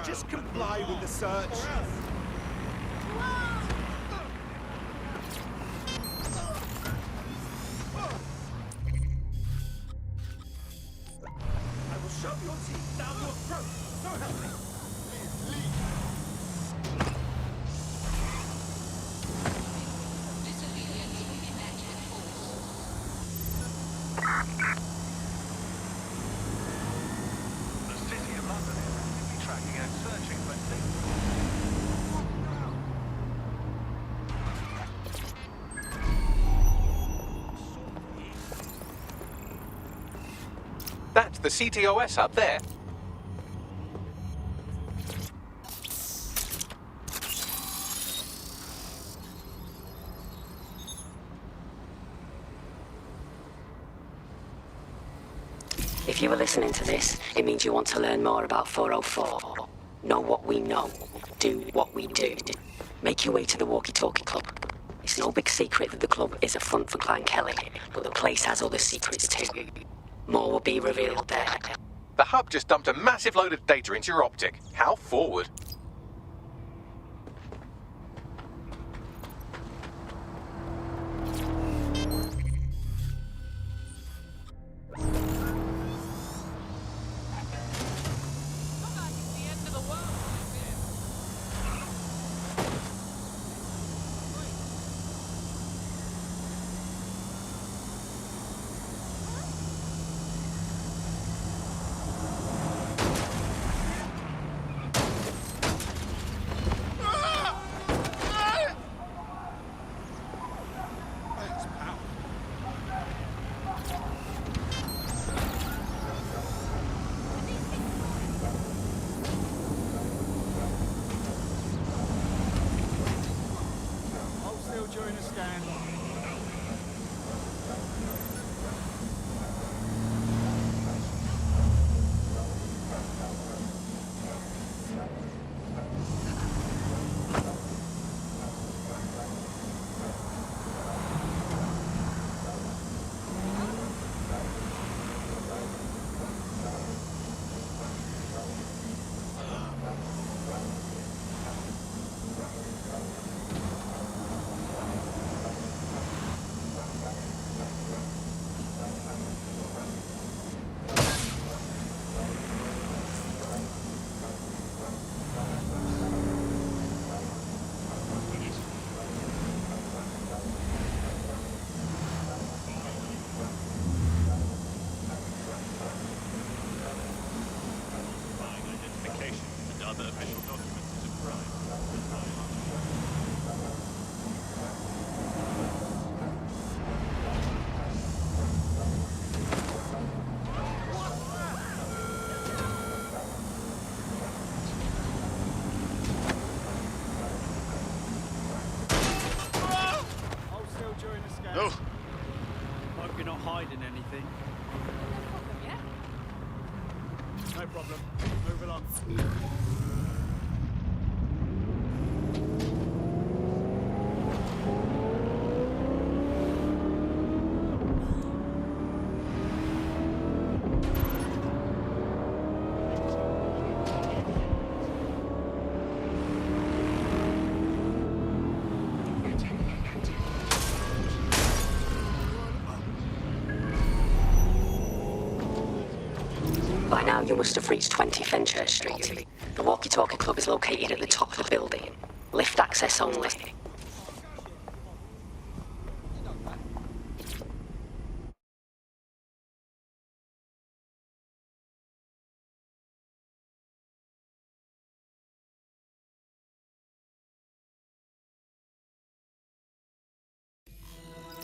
Just comply with the search. I will shove your teeth down your throat. So help me. The City of London is actively tracking and searching for things. That's the CTOS up there. If you were listening to this, it means you want to learn more about 404. Know what we know. Do what we do. Make your way to the Walkie Talkie Club. It's no big secret that the club is a front for Clan Kelly, but the place has other secrets too. More will be revealed there. The hub just dumped a massive load of data into your optic. How forward? During a scan. Other official documents is a crime. Hold still during the scan. No. Hope you're not hiding anything. No problem. Move along. By now, you must have reached 20 Fenchurch Street. The Walkie Talkie Club is located at the top of the building. Lift access only.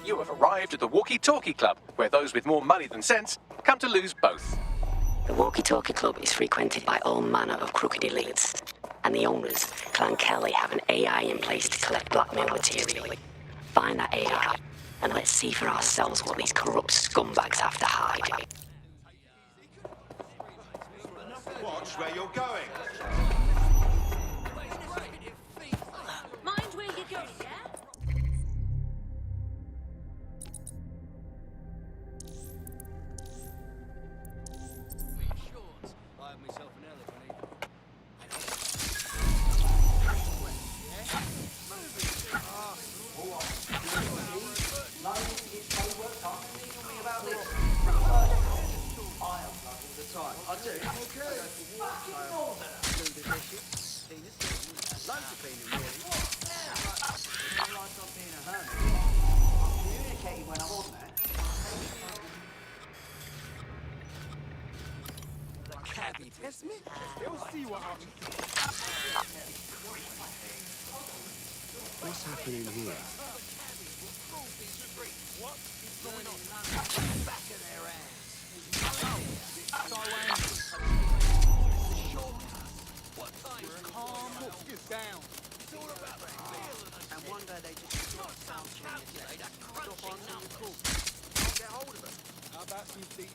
You have arrived at the Walkie Talkie Club, where those with more money than sense come to lose both. The Walkie Talkie Club is frequented by all manner of crooked elites, and the owners, Clan Kelly, have an AI in place to collect blackmail material. Find that AI, and let's see for ourselves what these corrupt scumbags have to hide. Watch where you're going. Mind where you're going, yeah? I have myself an elephant. fishing, cleaners, loads of cleaning really. No life on being a hermit. I'm communicating when I'm on there. Test me. They'll see what happens. What's happening here? And one day they just stop sound changes. Stop answering the call. Get hold of them. How about some deep?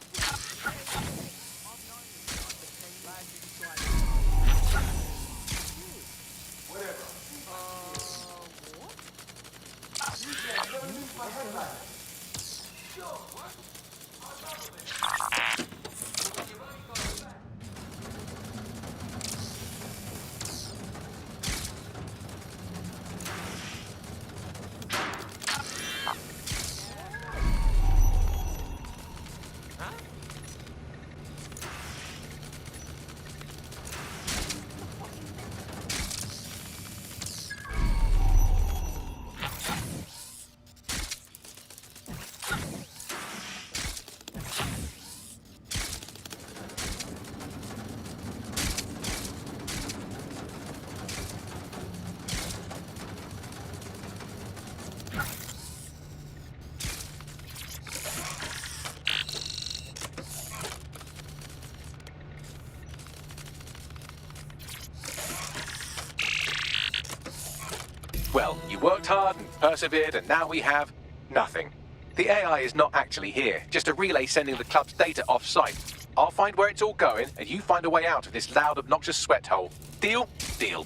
Well, you worked hard and persevered, and now we have nothing. The AI is not actually here, just a relay sending the club's data off-site. I'll find where it's all going, and you find a way out of this loud, obnoxious sweat hole. Deal? Deal.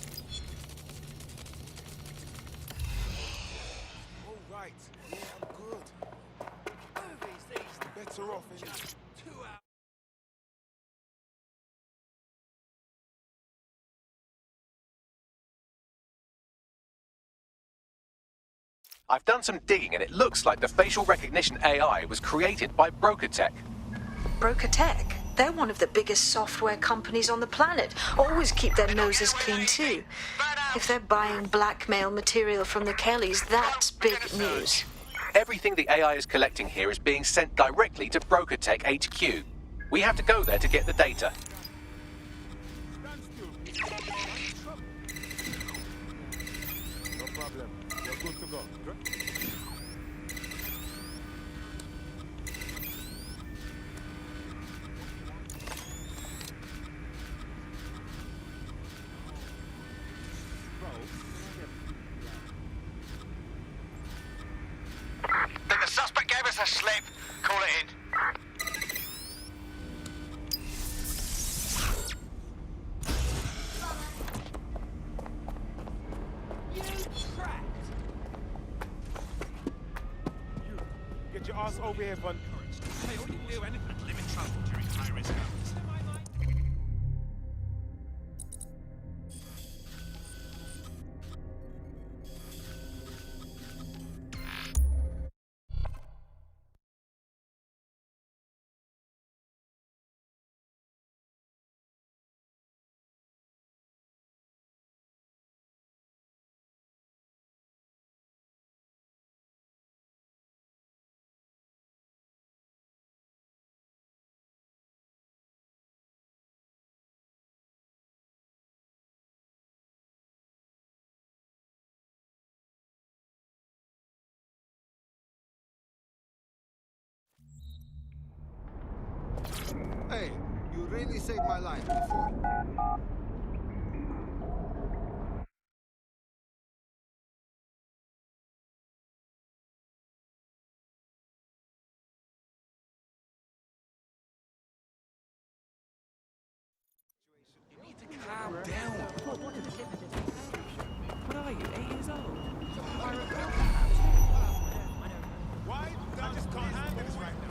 All right. Yeah, I'm good. Better off in it. 2 hours. I've done some digging, and it looks like the facial recognition AI was created by Broker Tech. Broker Tech? They're one of the biggest software companies on the planet. Always keep their noses clean too. If they're buying blackmail material from the Kellys, that's big news. Everything the AI is collecting here is being sent directly to Broker Tech HQ. We have to go there to get the data. Stand still. No problem. You're good to go. Good? Think the suspect gave us a slip. Call it in. Get your ass over here, Von. Hey, all you do anything but live in trouble during high-risk hours. Hey, you really saved my life before. Calm down. What are you, 8 years old? Why? I just can't handle this right now.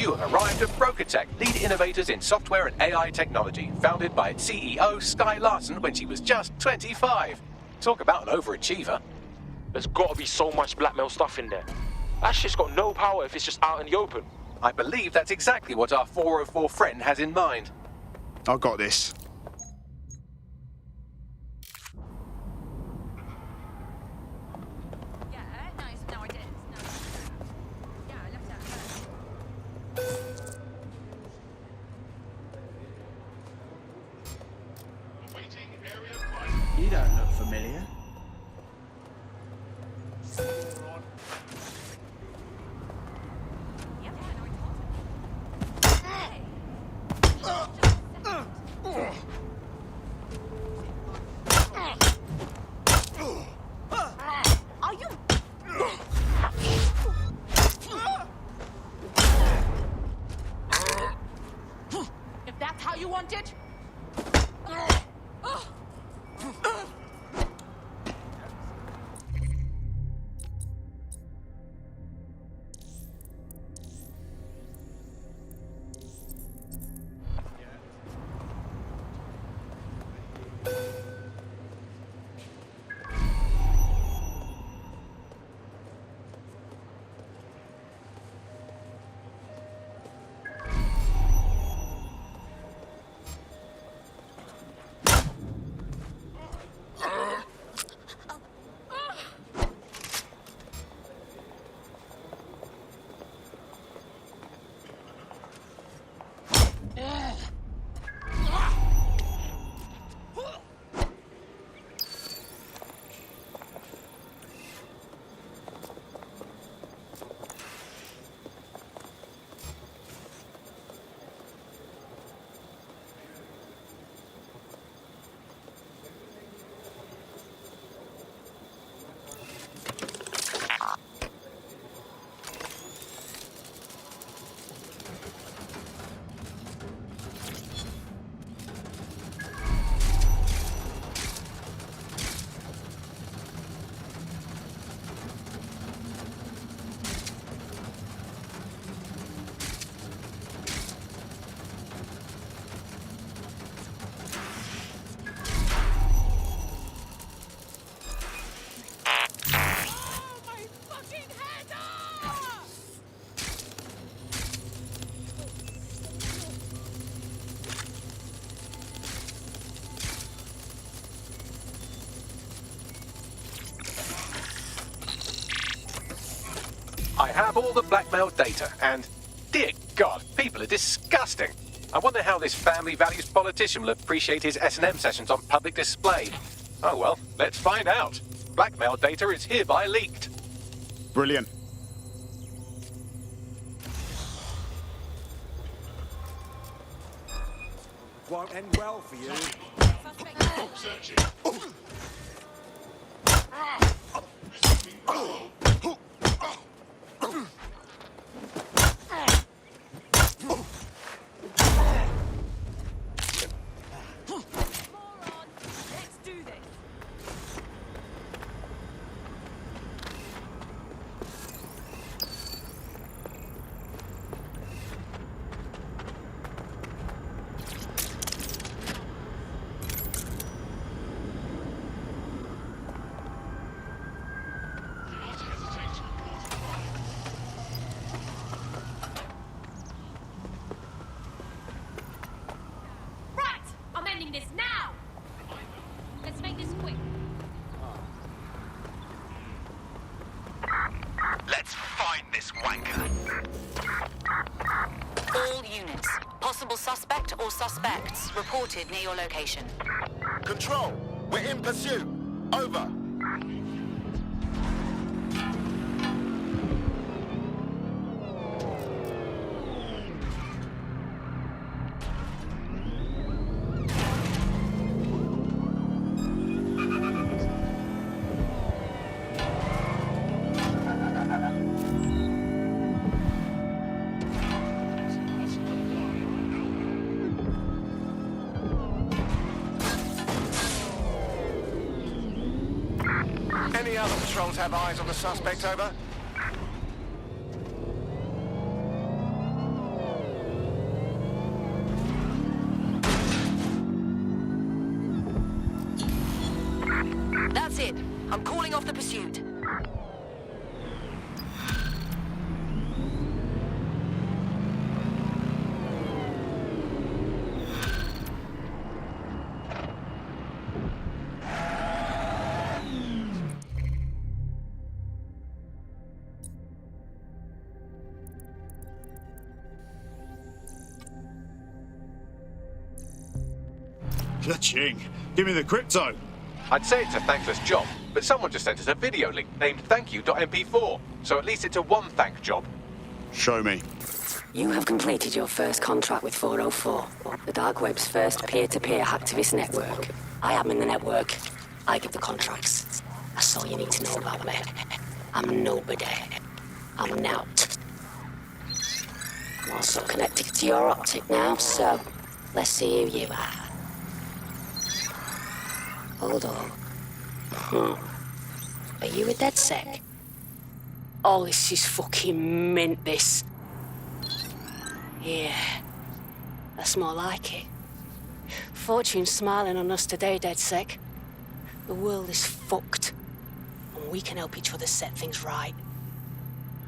You have arrived at BrokerTech, lead innovators in software and AI technology, founded by its CEO, Sky Larson, when she was just 25. Talk about an overachiever. There's gotta be so much blackmail stuff in there. That shit's got no power if it's just out in the open. I believe that's exactly what our 404 friend has in mind. I got this. You don't look familiar. If that's how you want it. I have all the blackmail data, and dear God, people are disgusting. I wonder how this family values politician will appreciate his S&M sessions on public display. Oh well, let's find out. Blackmail data is hereby leaked. Brilliant. Won't end well for you. This now! Let's make this quick. Let's find this wanker. All units. Possible suspect or suspects reported near your location. Control, we're in pursuit. Over. Any other patrols have eyes on the suspect, over? I'm calling off the pursuit. Ka-ching. Give me the crypto. I'd say it's a thankless job, but someone just sent us a video link named thankyou.mp4, so at least it's a one-thank job. Show me. You have completed your first contract with 404, the dark web's first peer-to-peer hacktivist network. I admin the network. I give the contracts. That's all you need to know about me. I'm nobody. I'm Nout. I'm also connected to your optic now, so let's see who you are. Hold on. Are you a DedSec? Oh, this is fucking mint, this. Yeah, that's more like it. Fortune's smiling on us today, DedSec. The world is fucked, and we can help each other set things right.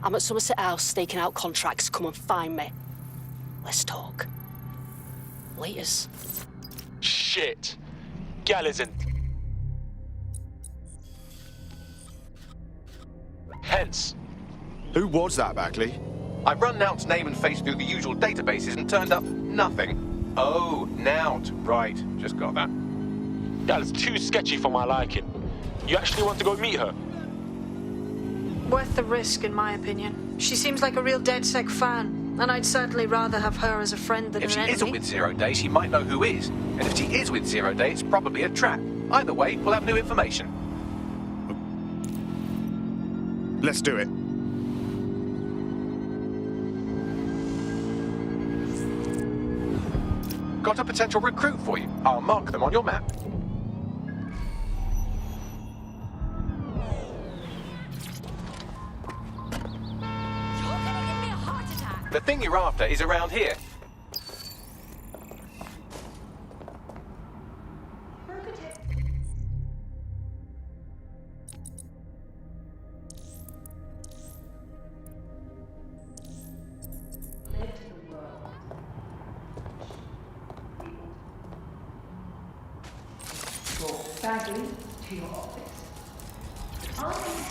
I'm at Somerset House staking out contracts. Come and find me. Let's talk. Laters. Shit. Gal isn't. Hence. Who was that, Bagley? I've run Nout's name and face through the usual databases and turned up nothing. Oh, Nout. Right, just got that. Gal's too sketchy for my liking. You actually want to go meet her? Worth the risk, in my opinion. She seems like a real DedSec fan, and I'd certainly rather have her as a friend than If an she enemy. isn't with Zero Day, she might know who is. And if she is with Zero Day, it's probably a trap. Either way, we'll have new information. Let's do it. Got a potential recruit for you. I'll mark them on your map. You're gonna give me a heart attack. The thing you're after is around here. Bagley to your office. Are these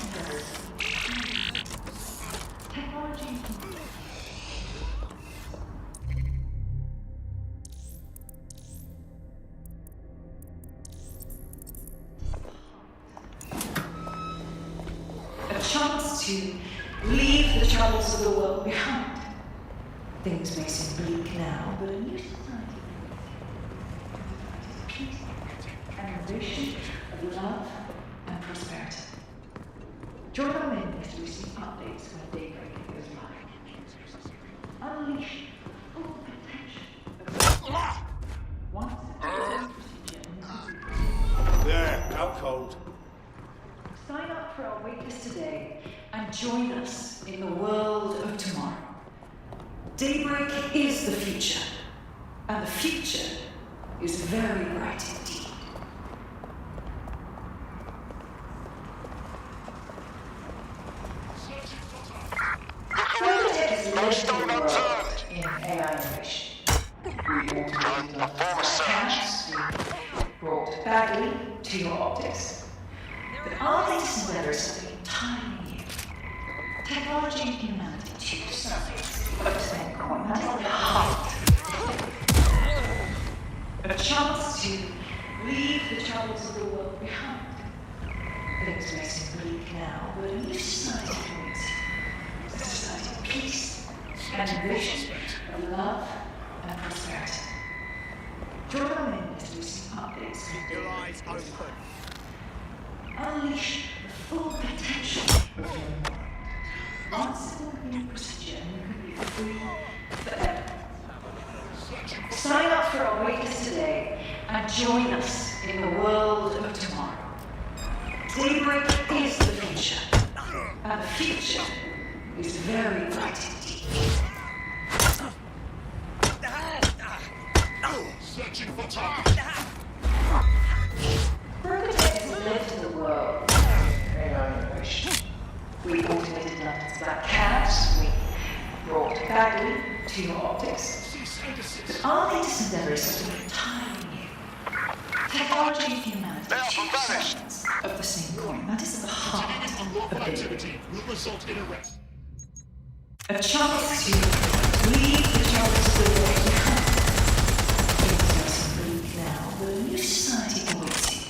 technology? A chance to leave the troubles of the world behind. Things may seem bleak now, but a new society is peace and a vision of love and prosperity. Join our members to receive updates when daybreak goes live. Unleash full potential. Once There, out cold. sign up for our waitlist today and join us in the world of tomorrow. Daybreak is the future, and the future is very bright indeed. No stone unturned in AI innovation. Brought Bagley to your optics. But our latest endeavors are something entirely new. Technology and humanity, two sides of the same coin. That's at the heart. A chance to leave the troubles of the world behind. Things may seem bleak now, but a new society awaits you. A society of peace and vision, of love and prosperity. Join our members to receive updates. Your eyes open. Unleash the full potential of your mind. Answer the new procedure and you can be free forever. Sign up for our waitlist today and join us in the world of tomorrow. Daybreak is the future, and the future is very bright indeed. Searching for time. Berkutech has lived in the world badly to your optics. But our latest endeavor is something entirely new. Technology and humanity are two sides of the same coin. That is at the heart of it. Will result in arrest. A chance to leave the troubles of the world behind. Things are simply now. The new society awaits you.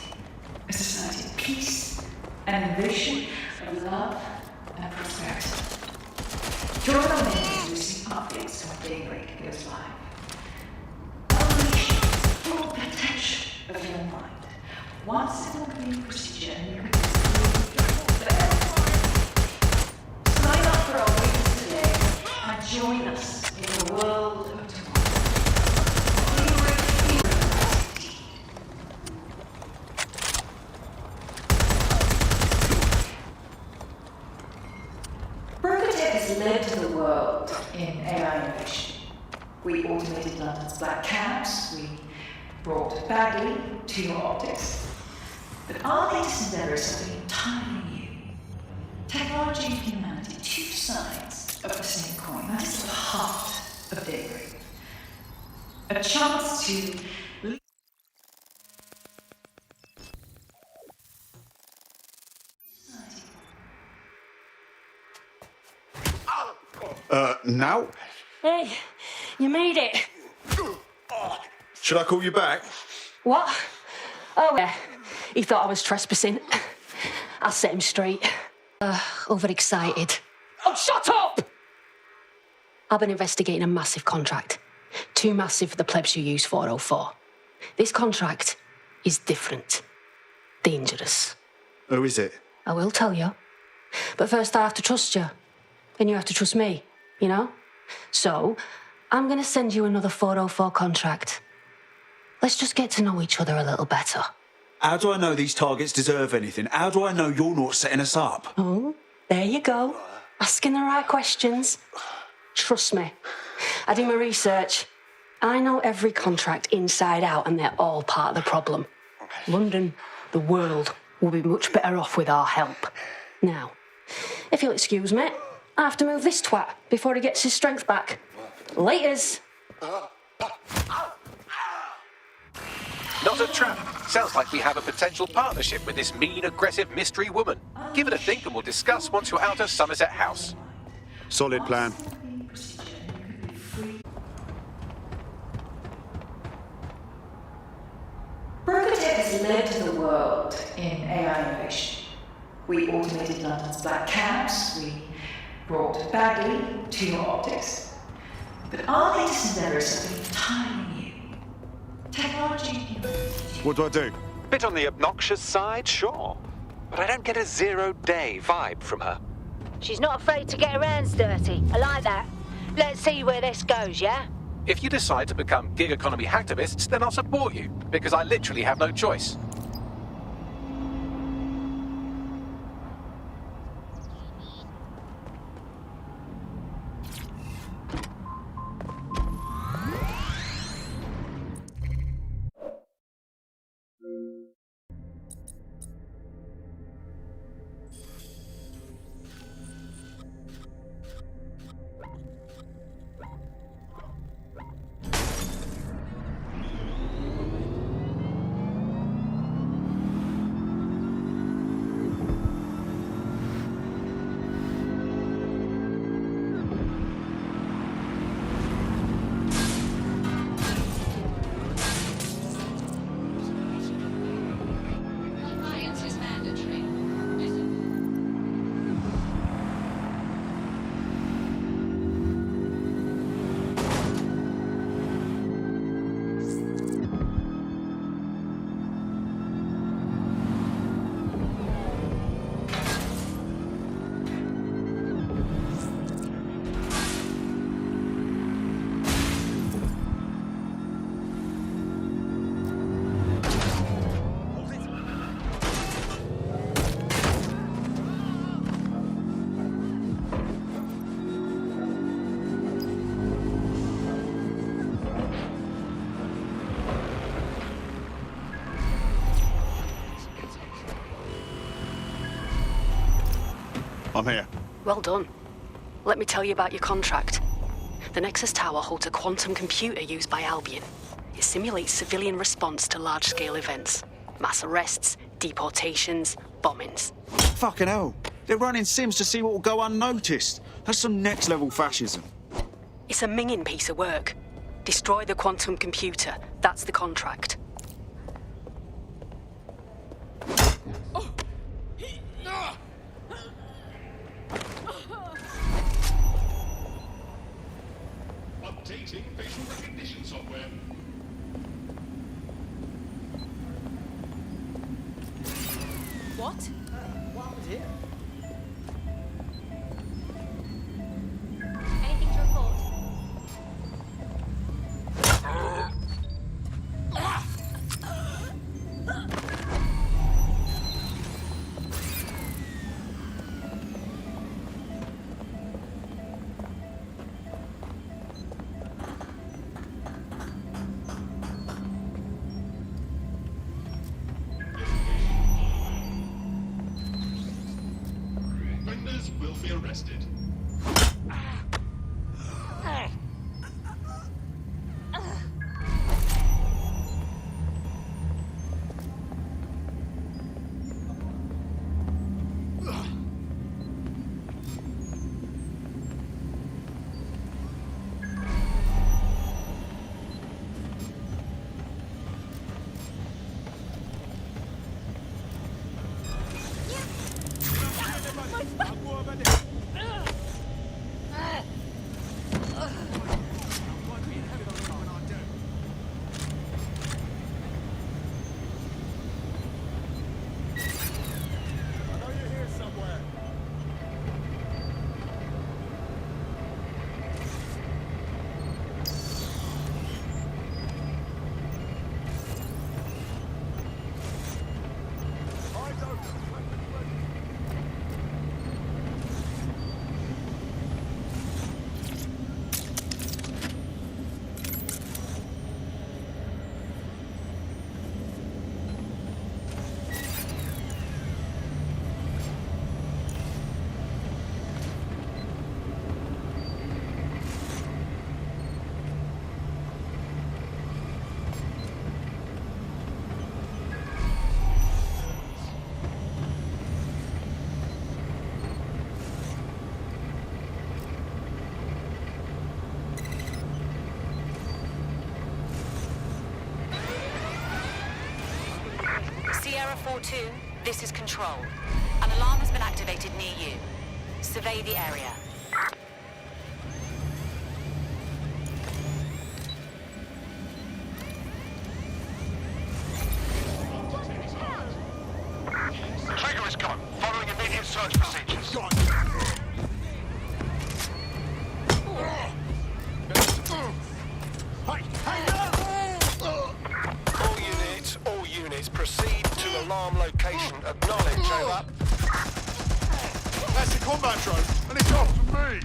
A society of peace and innovation, of love and prosperity. Join our men to receive updates when daybreak goes live. Unleash the full potential of your mind. One simple clean procedure and you can forever. Sign up for our meetings today and join us in the world of tomorrow. Berkutech has led to the world in AI innovation. We automated London's black cabs, we brought Bagley to your optics. But our latest endeavor is something entirely new. Technology and humanity, two sides of the same coin. That is the heart of daybreak. A chance to now? Hey, you made it. Should I call you back? What? Oh, yeah. He thought I was trespassing. I'll set him straight. Overexcited. Oh, shut up! I've been investigating a massive contract. Too massive for the plebs who use 404. This contract is different. Dangerous. Who is it? I will tell you. But first I have to trust you. And you have to trust me, you know? So, I'm gonna send you another 404 contract. Let's just get to know each other a little better. How do I know these targets deserve anything? How do I know you're not setting us up? Oh, there you go. Asking the right questions. Trust me. I do my research. I know every contract inside out and they're all part of the problem. London, the world, will be much better off with our help. Now, if you'll excuse me, I have to move this twat before he gets his strength back. Laters. Not a trap. Sounds like we have a potential partnership with this mean, aggressive mystery woman. Give it a think and we'll discuss once you're out of Somerset House. Solid plan. Berkutech has led to the world in AI innovation. We automated London's black cabs, we brought Bagley to your optics. But our latest endeavor is something entirely new. Technology and humanity. What do I do? Bit on the obnoxious side, sure. But I don't get a zero-day vibe from her. She's not afraid to get her hands dirty. I like that. Let's see where this goes, yeah? If you decide to become gig economy hacktivists, then I'll support you, because I literally have no choice. I'm here. Well done. Let me tell you about your contract. The Nexus Tower holds a quantum computer used by Albion. It simulates civilian response to large-scale events. Mass arrests, deportations, bombings. Fucking hell. They're running sims to see what will go unnoticed. That's some next-level fascism. It's a minging piece of work. Destroy the quantum computer. That's the contract. Updating facial recognition software. What? What was here? Anything to report? Offenders will be arrested. Sierra 4-2, this is Control. An alarm has been activated near you. Survey the area. Trigger is gone. Following immediate search procedures. All units, proceed to alarm location. Acknowledge, over. That's a combat drone, and it's after me!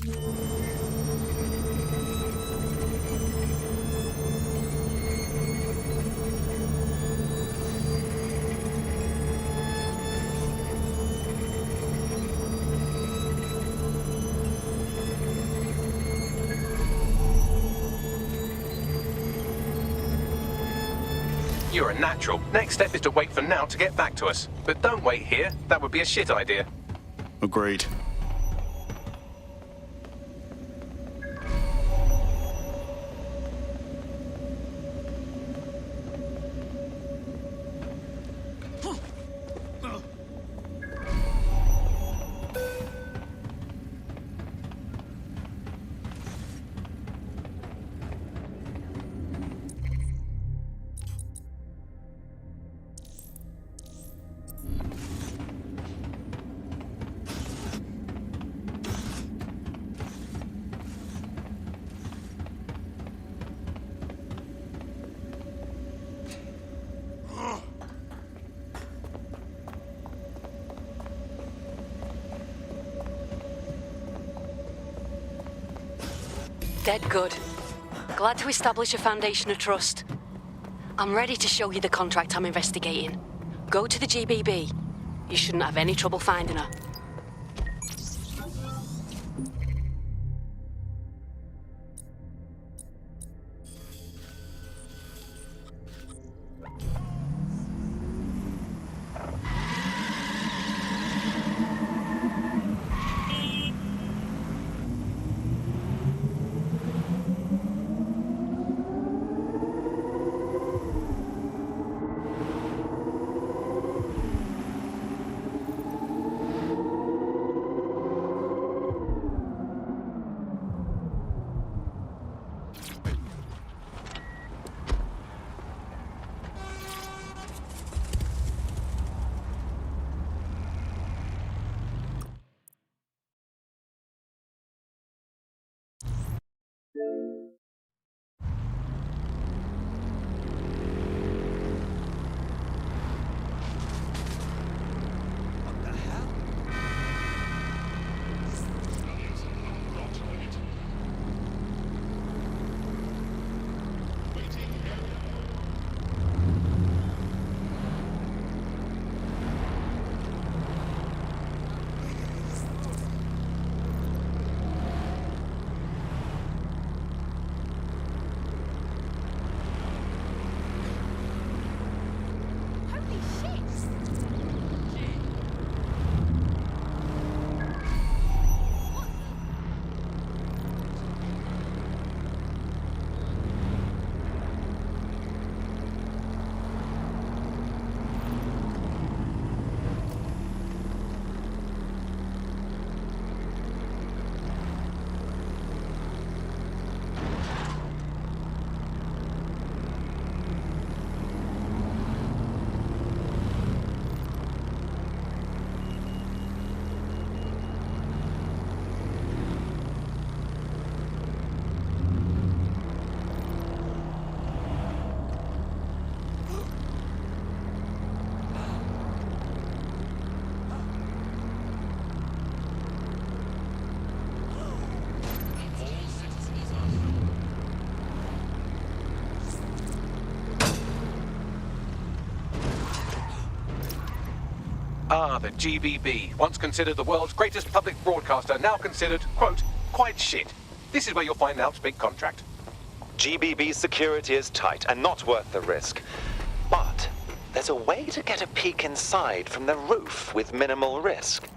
You're a natural. Next step is to wait for Now to get back to us. But don't wait here. That would be a shit idea. Agreed. Dead good. Glad to establish a foundation of trust. I'm ready to show you the contract I'm investigating. Go to the GBB. You shouldn't have any trouble finding her. Ah, the GBB, once considered the world's greatest public broadcaster, now considered, quote, quite shit. This is where you'll find Nowt's big contract. GBB's security is tight and not worth the risk. But there's a way to get a peek inside from the roof with minimal risk.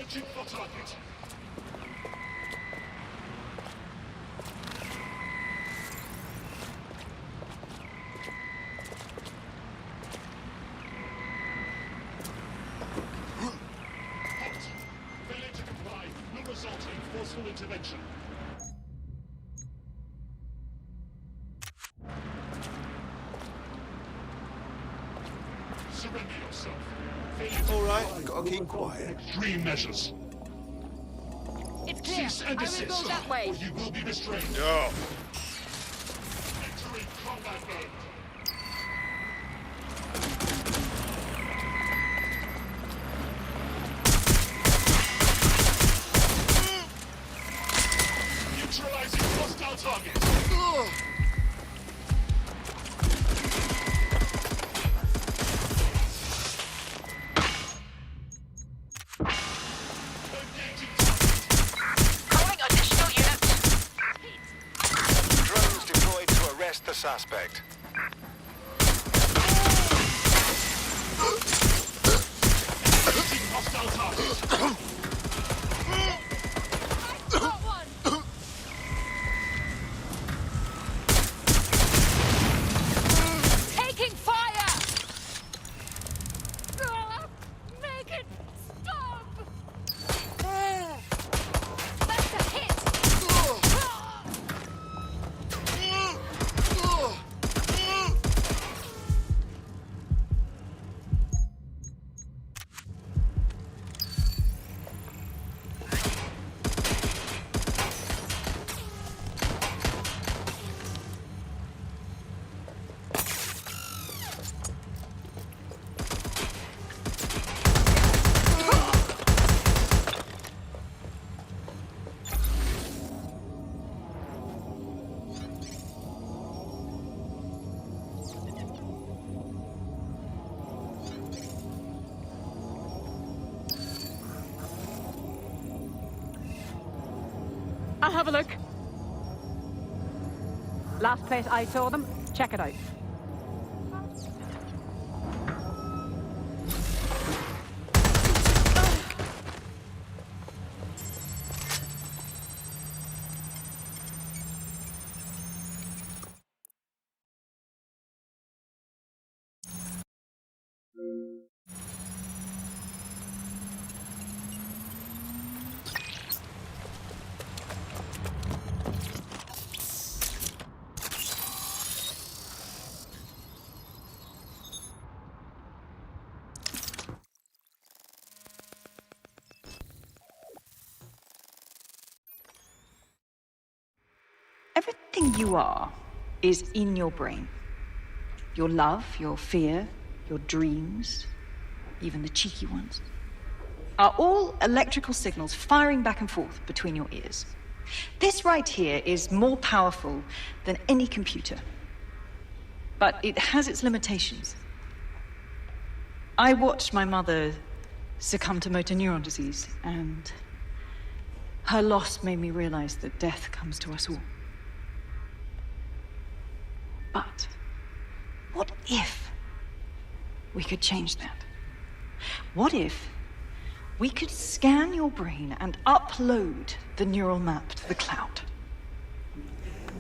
Searching for target. Halt! Failure to comply will result in forceful intervention. Surrender yourself. All right, gotta keep quiet. Extreme measures. It's clear. Cease and I will desist, go that way. or you will be restrained. Yeah. Entering combat mode. Neutralizing hostile target. Calling additional units. Drones deployed to arrest the suspect. Hostile target. Got one. Taking fire. Make it stop. That's a hit. I'll have a look. Last place I saw them, check it out. Everything you are is in your brain. Your love, your fear, your dreams, even the cheeky ones, are all electrical signals firing back and forth between your ears. This right here is more powerful than any computer, but it has its limitations. I watched my mother succumb to motor neuron disease, and her loss made me realize that death comes to us all. But what if we could change that? What if we could scan your brain and upload the neural map to the cloud?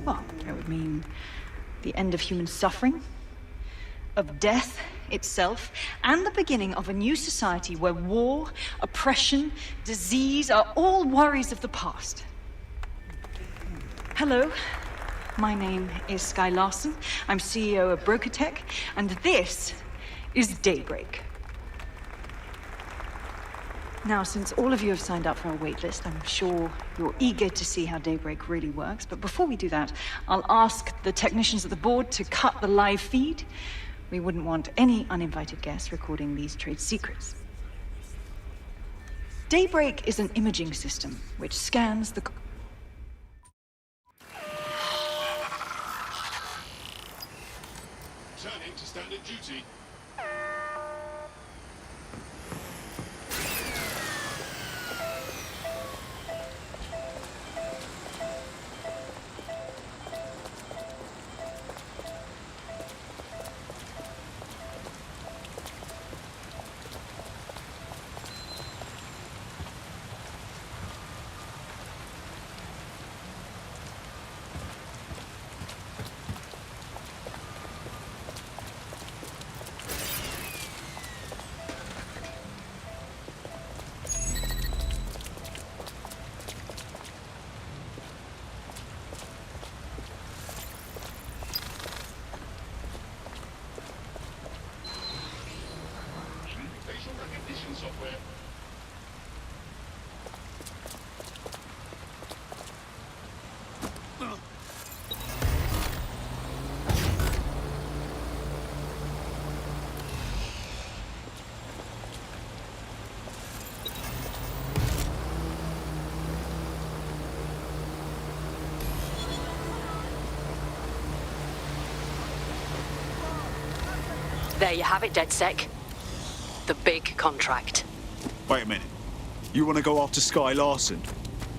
Well, it would mean the end of human suffering, of death itself, and the beginning of a new society where war, oppression, disease are all worries of the past. Hello. My name is Skye Larson. I'm CEO of BrokerTech, and this is Daybreak. Now, since all of you have signed up for our waitlist, I'm sure you're eager to see how Daybreak really works. But before we do that, I'll ask the technicians at the board to cut the live feed. We wouldn't want any uninvited guests recording these trade secrets. Daybreak is an imaging system which scans the... Turning to standard duty. software. There you have it, DedSec. The big contract. Wait a minute. You want to go after Sky Larson?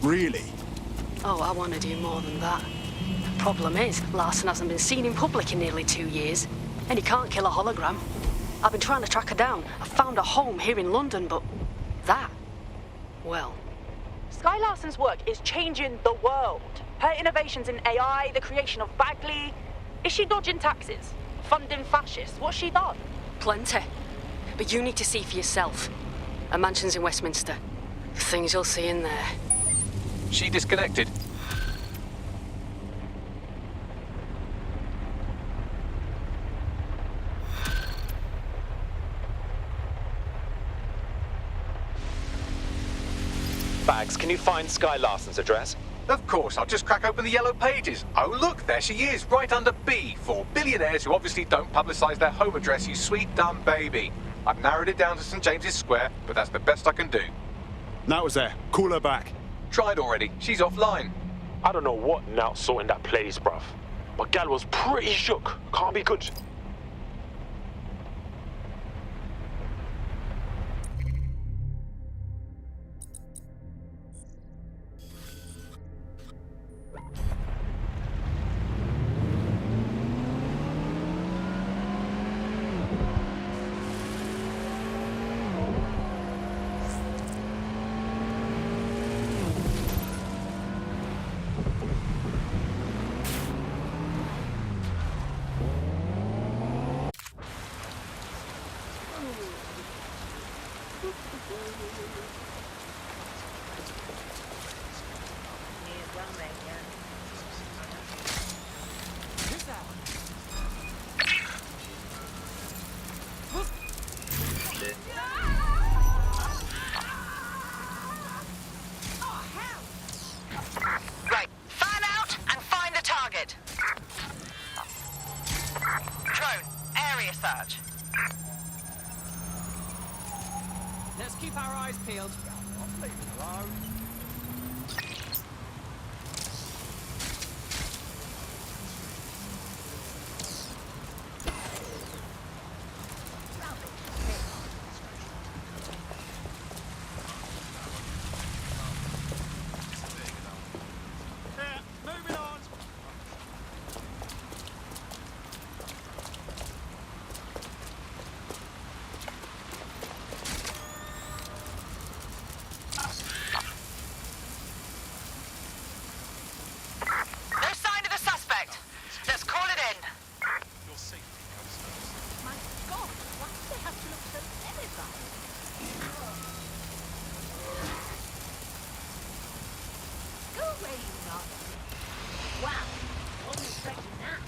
Really? Oh, I want to do more than that. Problem is, Larson hasn't been seen in public in nearly 2 years, and he can't kill a hologram. I've been trying to track her down. I found a home here in London, but that, well... Sky Larson's work is changing the world. Her innovations in AI, the creation of Bagley. Is she dodging taxes? Funding fascists? What's she done? Plenty. But you need to see for yourself. Her mansion's in Westminster. The things you'll see in there. She disconnected. Bags, can you find Sky Larson's address? Of course, I'll just crack open the yellow pages. Oh look, there she is, right under B, for billionaires who obviously don't publicise their home address, you sweet dumb baby. I've narrowed it down to St James's Square, but that's the best I can do. That was there. Call her back. Tried already, she's offline. I don't know what Nout saw in that place, bruv. But gal was pretty shook. Can't be good. Right, fan out and find the target. Drone, area search. Let's keep our eyes peeled. Leave it alone. Moving on. No sign of the suspect. Let's call it in. My God, why do they have to look so terrified? Go away, you nasty. Wow, wasn't expecting that.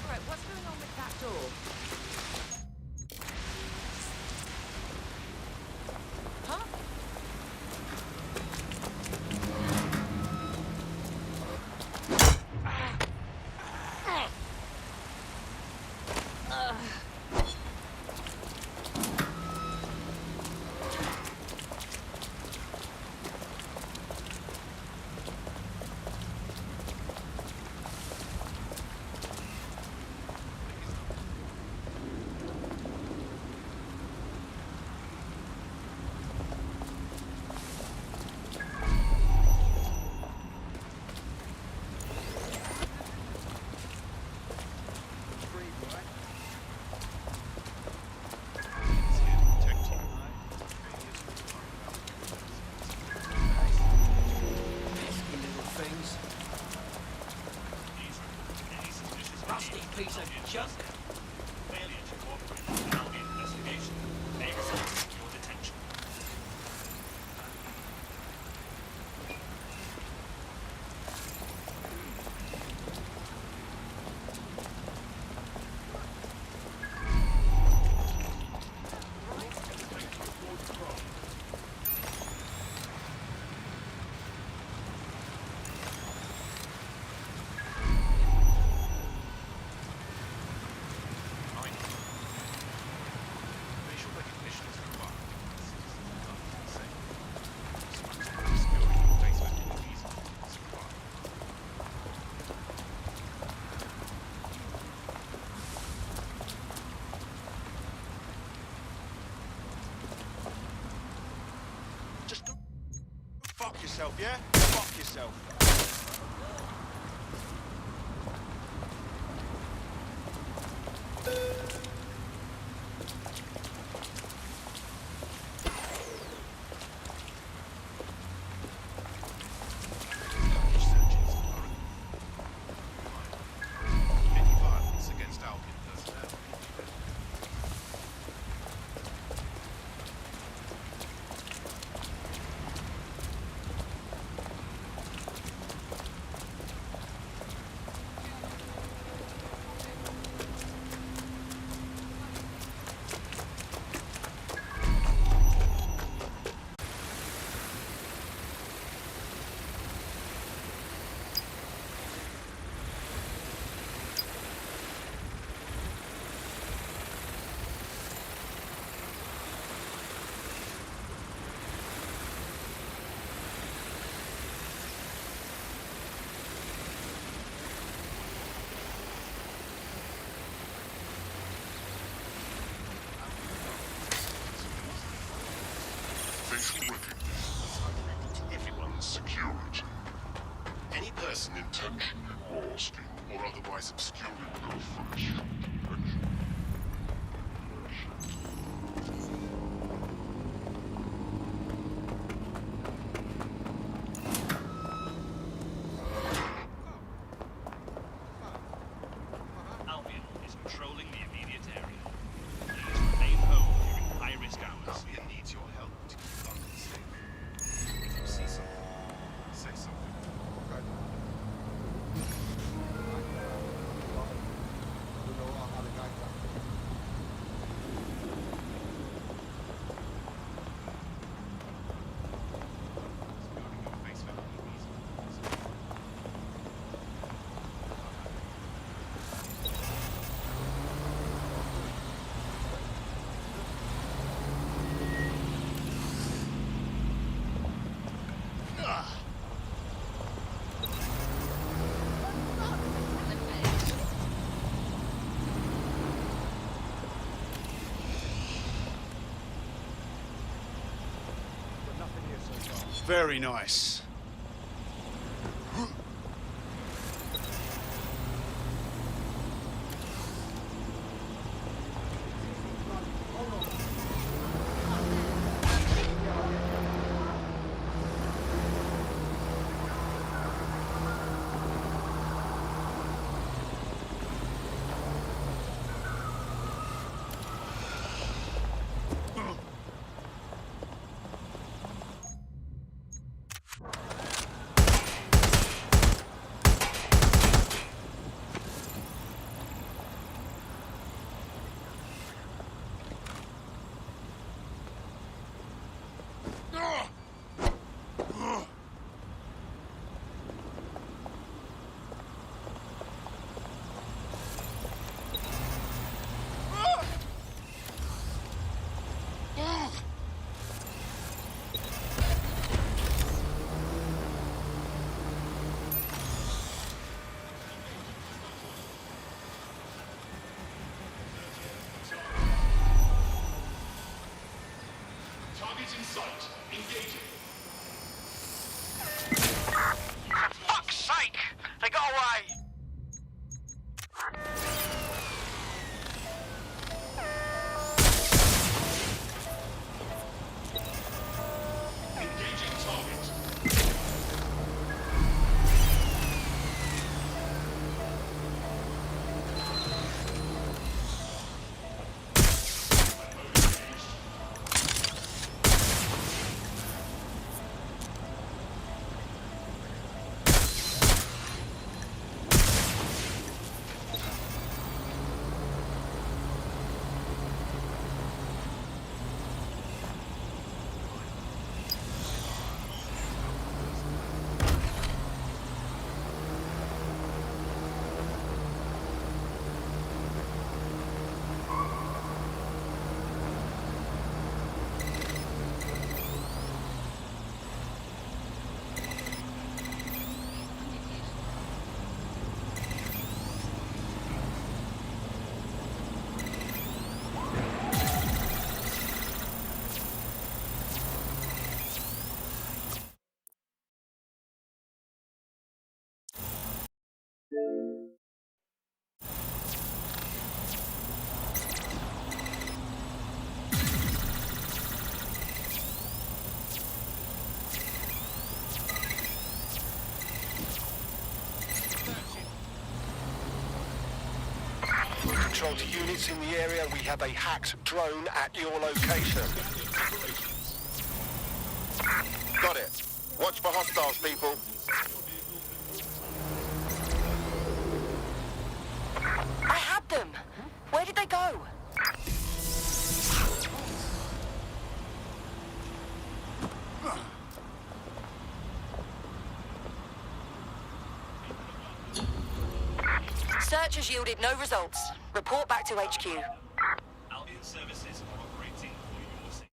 Alright, what's going on with that door? Huh? Rusty piece of junk. Failure to cooperate. Now investigation may result in your detention. yourself, yeah? Fuck yourself. Any violence against Albion personnel. Facial recognition to everyone's security. Any person intentionally masking or otherwise obscuring their fresh Albion is patrolling the immediate area. Please remain home during high-risk hours. Albion needs your help to keep London safe. If you see something, say something. Very nice. Target in sight. Engaging. For fuck's sake! They got away! Engaging target. Control to units in the area. We have a hacked drone at your location. Got it. Watch for hostiles, people. I had them! Where did they go? Search has yielded no results. Report back to HQ. Albion services are operating for your safety.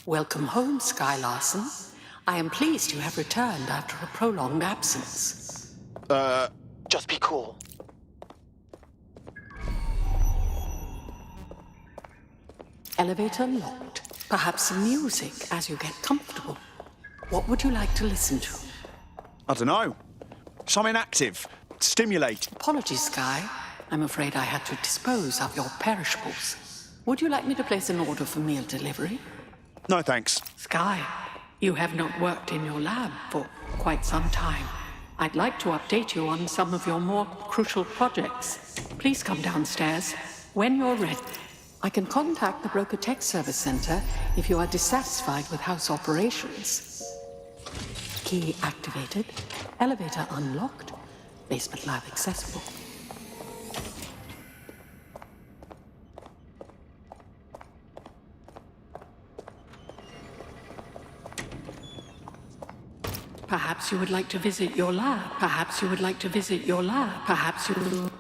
Welcome home, Sky Larson. I am pleased you have returned after a prolonged absence. Just be cool. Elevator locked. Perhaps some music as you get comfortable. What would you like to listen to? I don't know. Something active. Stimulate. Apologies, Sky. I'm afraid I had to dispose of your perishables. Would you like me to place an order for meal delivery? No, thanks. Sky, you have not worked in your lab for quite some time. I'd like to update you on some of your more crucial projects. Please come downstairs when you're ready. I can contact the Broker Tech Service Center if you are dissatisfied with house operations. Key activated, elevator unlocked, basement lab accessible. Perhaps you would like to visit your lab. Perhaps you would like to visit your lab. Perhaps you...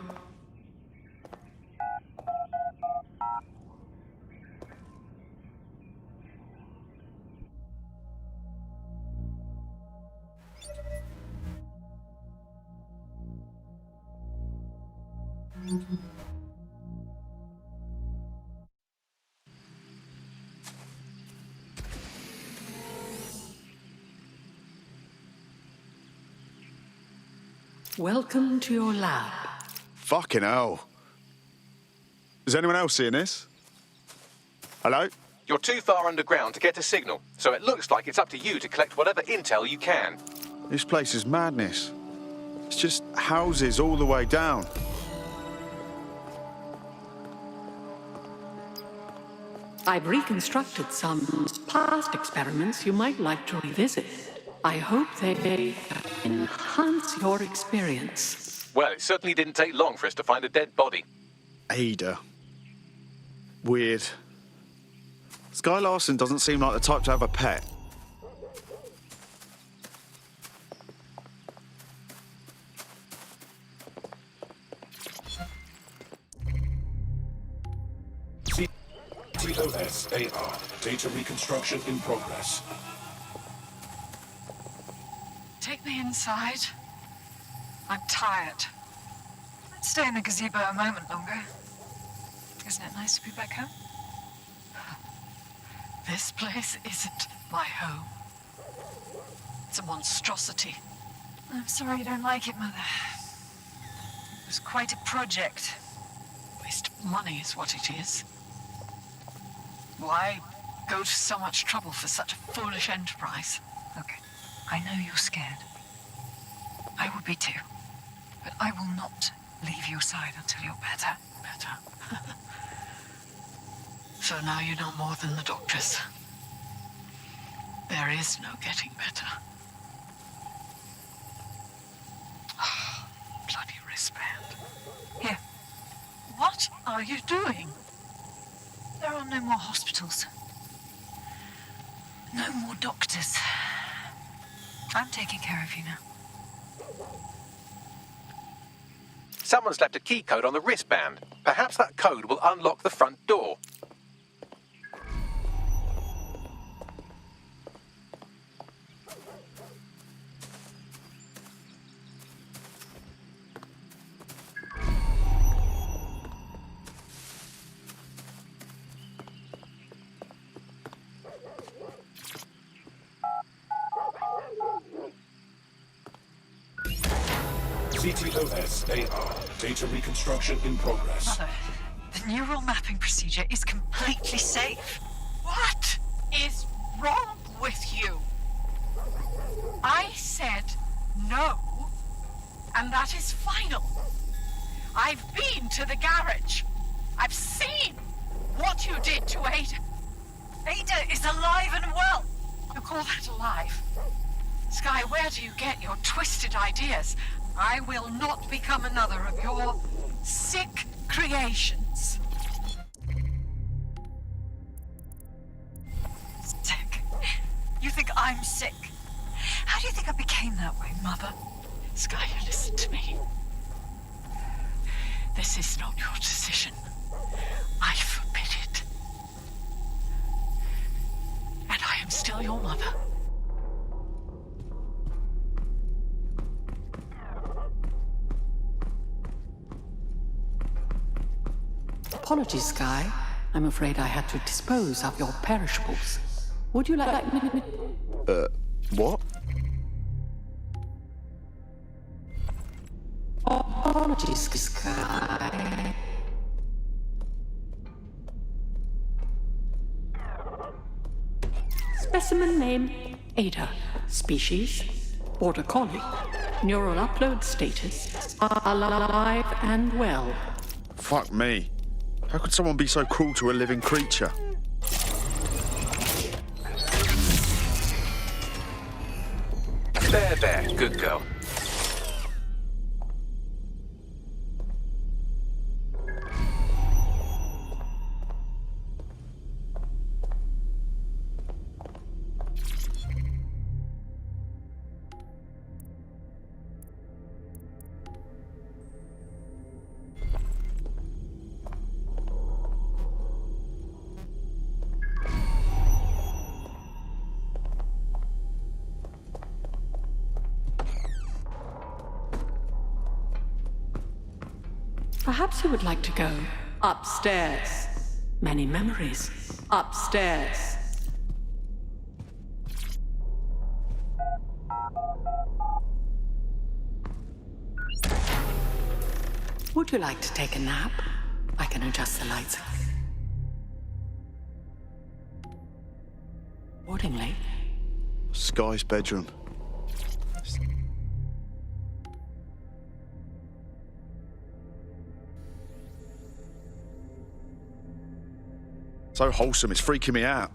Welcome to your lab. Fucking hell. Is anyone else seeing this? Hello? You're too far underground to get a signal, so it looks like it's up to you to collect whatever intel you can. This place is madness. It's just houses all the way down. I've reconstructed some past experiments you might like to revisit. I hope they enhance your experience. Well, it certainly didn't take long for us to find a dead body. Ada. Weird. Sky Larson doesn't seem like the type to have a pet. TOS-AR. Data reconstruction in progress. Take me inside. I'm tired. Let's stay in the gazebo a moment longer. Isn't it nice to be back home? This place isn't my home. It's a monstrosity. I'm sorry you don't like it, Mother. It was quite a project. Waste of money is what it is. Why go to so much trouble for such a foolish enterprise? Okay, I know you're scared. I would be too. But I will not leave your side until you're better. Better. So now you know more than the doctors. There is no getting better. Bloody wristband. Here. What are you doing? There are no more hospitals. No more doctors. I'm taking care of you now. Someone's left a key code on the wristband. Perhaps that code will unlock the front door. CTOS-AR. Data reconstruction in progress. Mother, the neural mapping procedure is completely safe. What is wrong with you? I said no, and that is final. I've been to the garage. I've seen what you did to Ada. Ada is alive and well. You call that alive? Sky, where do you get your twisted ideas? I will not become another of your sick creations. Sick? You think I'm sick? How do you think I became that way, Mother? Sky, listen to me. This is not your decision. I forbid it. And I am still your mother. Apologies, Sky. I'm afraid I had to dispose of your perishables. Would you like... What? Apologies, Sky. Specimen name, Ada. Species, Border Collie. Neural upload status, alive and well. Fuck me. How could someone be so cruel to a living creature? There, good girl. Perhaps you would like to go upstairs. Many memories. Upstairs. Would you like to take a nap? I can adjust the lights accordingly. Sky's bedroom. So wholesome, it's freaking me out.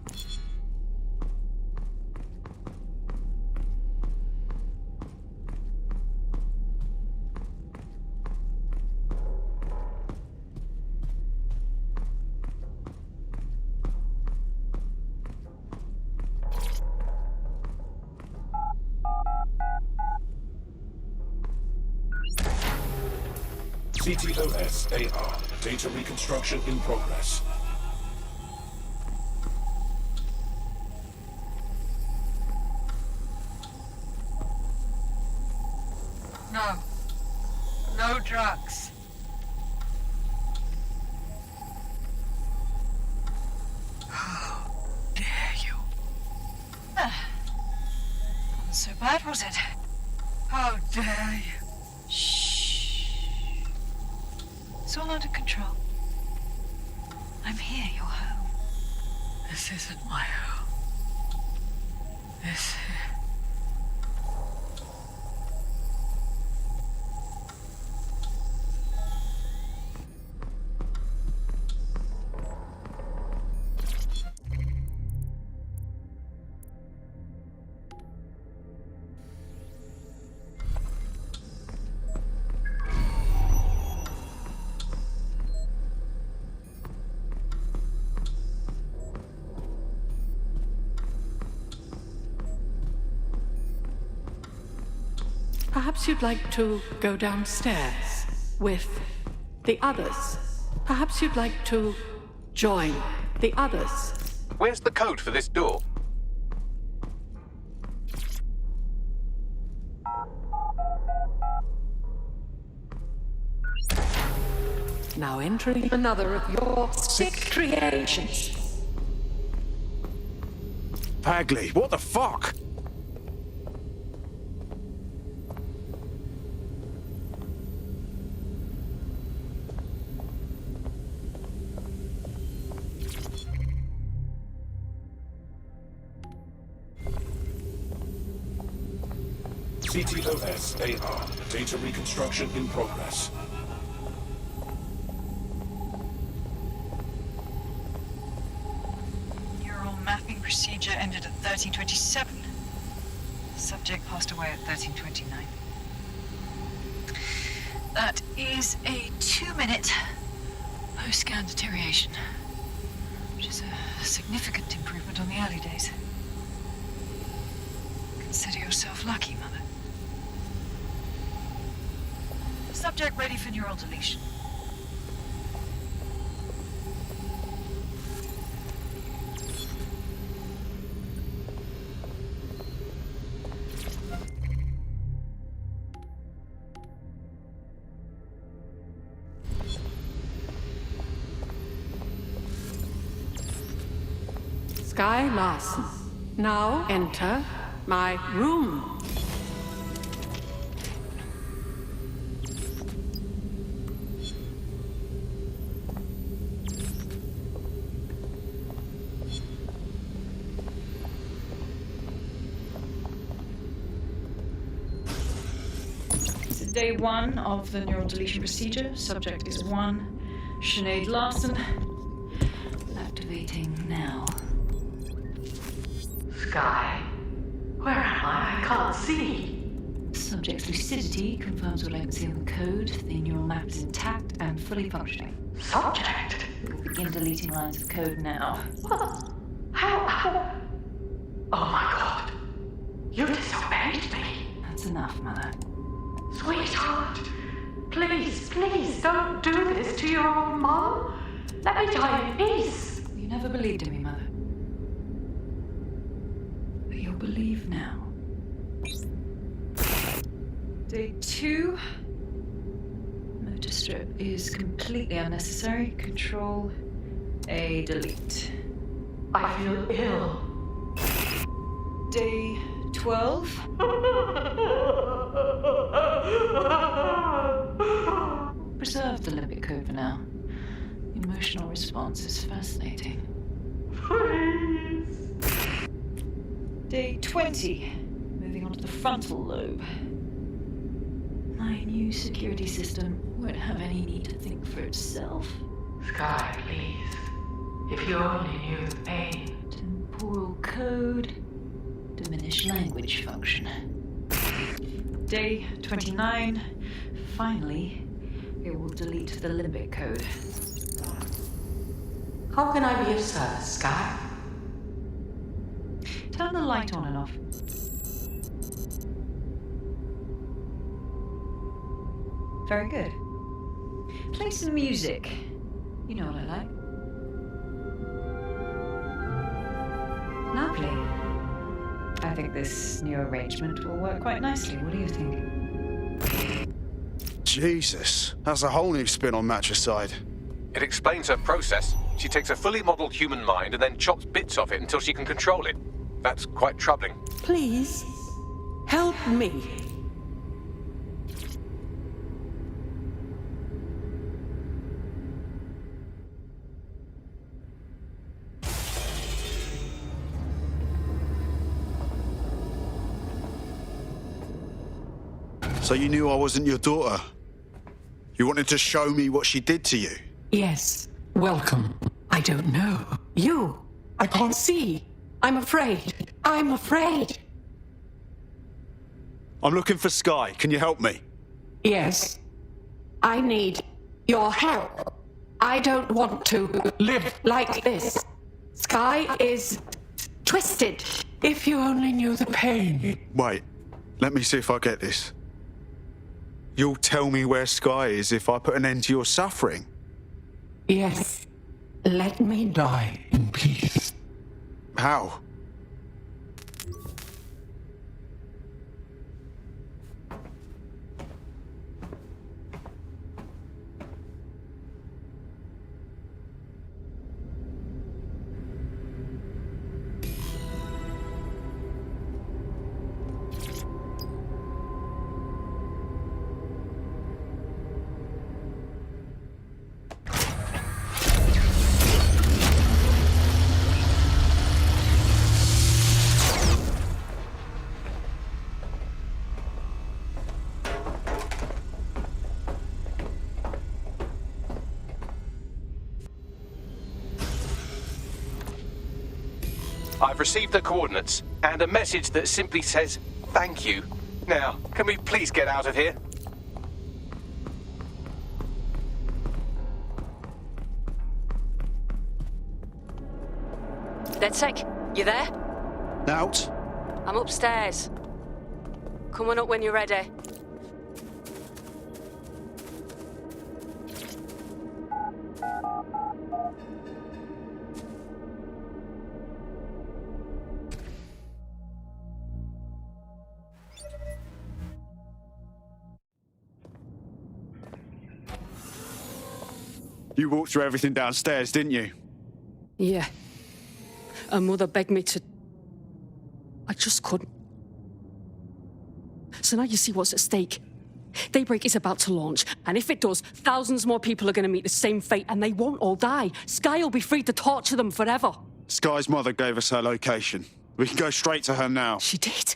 CTOS AR. Data reconstruction in progress. No. No drugs. How dare you? Wasn't so bad, was it? How dare you? Shh. It's all under control. I'm here, you're home. This isn't my home. This Perhaps you'd like to go downstairs with the others. Perhaps you'd like to join the others. Where's the code for this door? Now entering another of your sick creations. Bagley, what the fuck? CTOS AR. Data reconstruction in progress. Neural mapping procedure ended at 1327. Subject passed away at 1329. That is a 2-minute post-scan deterioration, which is a significant improvement on the early days. Consider yourself lucky, Mother. Subject ready for neural deletion. Sky Larson. Now enter my room. This is day 1 of the neural deletion procedure. Subject is 1, Sinead Larson. Activating now. Sky. Where am I? I can't see. Subject's lucidity confirms what I can see on the code. The neural map is intact and fully functioning. Subject? We'll begin deleting lines of code now. What? How? Oh my god. You disobeyed me. That's enough, Mother. Sweetheart. Please, please don't do this to your own mom. Let me die in peace. You never believed in me, Mother. But you'll believe now. Day 2. Motor strip is completely unnecessary. Control A, delete. I feel ill. Day 12. Preserve the limbic code for now. The emotional response is fascinating. Please. Day 20. Moving on to the frontal lobe. My new security system won't have any need to think for itself. Sky, please. If you only knew the pain. Temporal code. Diminish language function. Day 29. Finally, it will delete the limbic code. How can I be of service, Sky? Turn the light on and off. Very good. Play some music. You know what I like. Lovely. I think this new arrangement will work quite nicely. What do you think? Jesus, that's a whole new spin on matricide. It explains her process. She takes a fully modeled human mind and then chops bits off it until she can control it. That's quite troubling. Please, help me. So you knew I wasn't your daughter? You wanted to show me what she did to you? Yes. Welcome. I don't know. You. I can't see. I'm afraid. I'm afraid. I'm looking for Sky. Can you help me? Yes. I need your help. I don't want to live like this. Sky is twisted. If you only knew the pain. Wait. Let me see if I get this. You'll tell me where Sky is if I put an end to your suffering? Yes. Let me die in peace. How? I've received the coordinates and a message that simply says, thank you. Now, can we please get out of here? DedSec, you there? Out. I'm upstairs. Come on up when you're ready. You walked through everything downstairs, didn't you? Yeah. Her mother begged me to... I just couldn't. So now you see what's at stake. Daybreak is about to launch, and if it does, thousands more people are going to meet the same fate, and they won't all die. Sky will be free to torture them forever. Sky's mother gave us her location. We can go straight to her now. She did?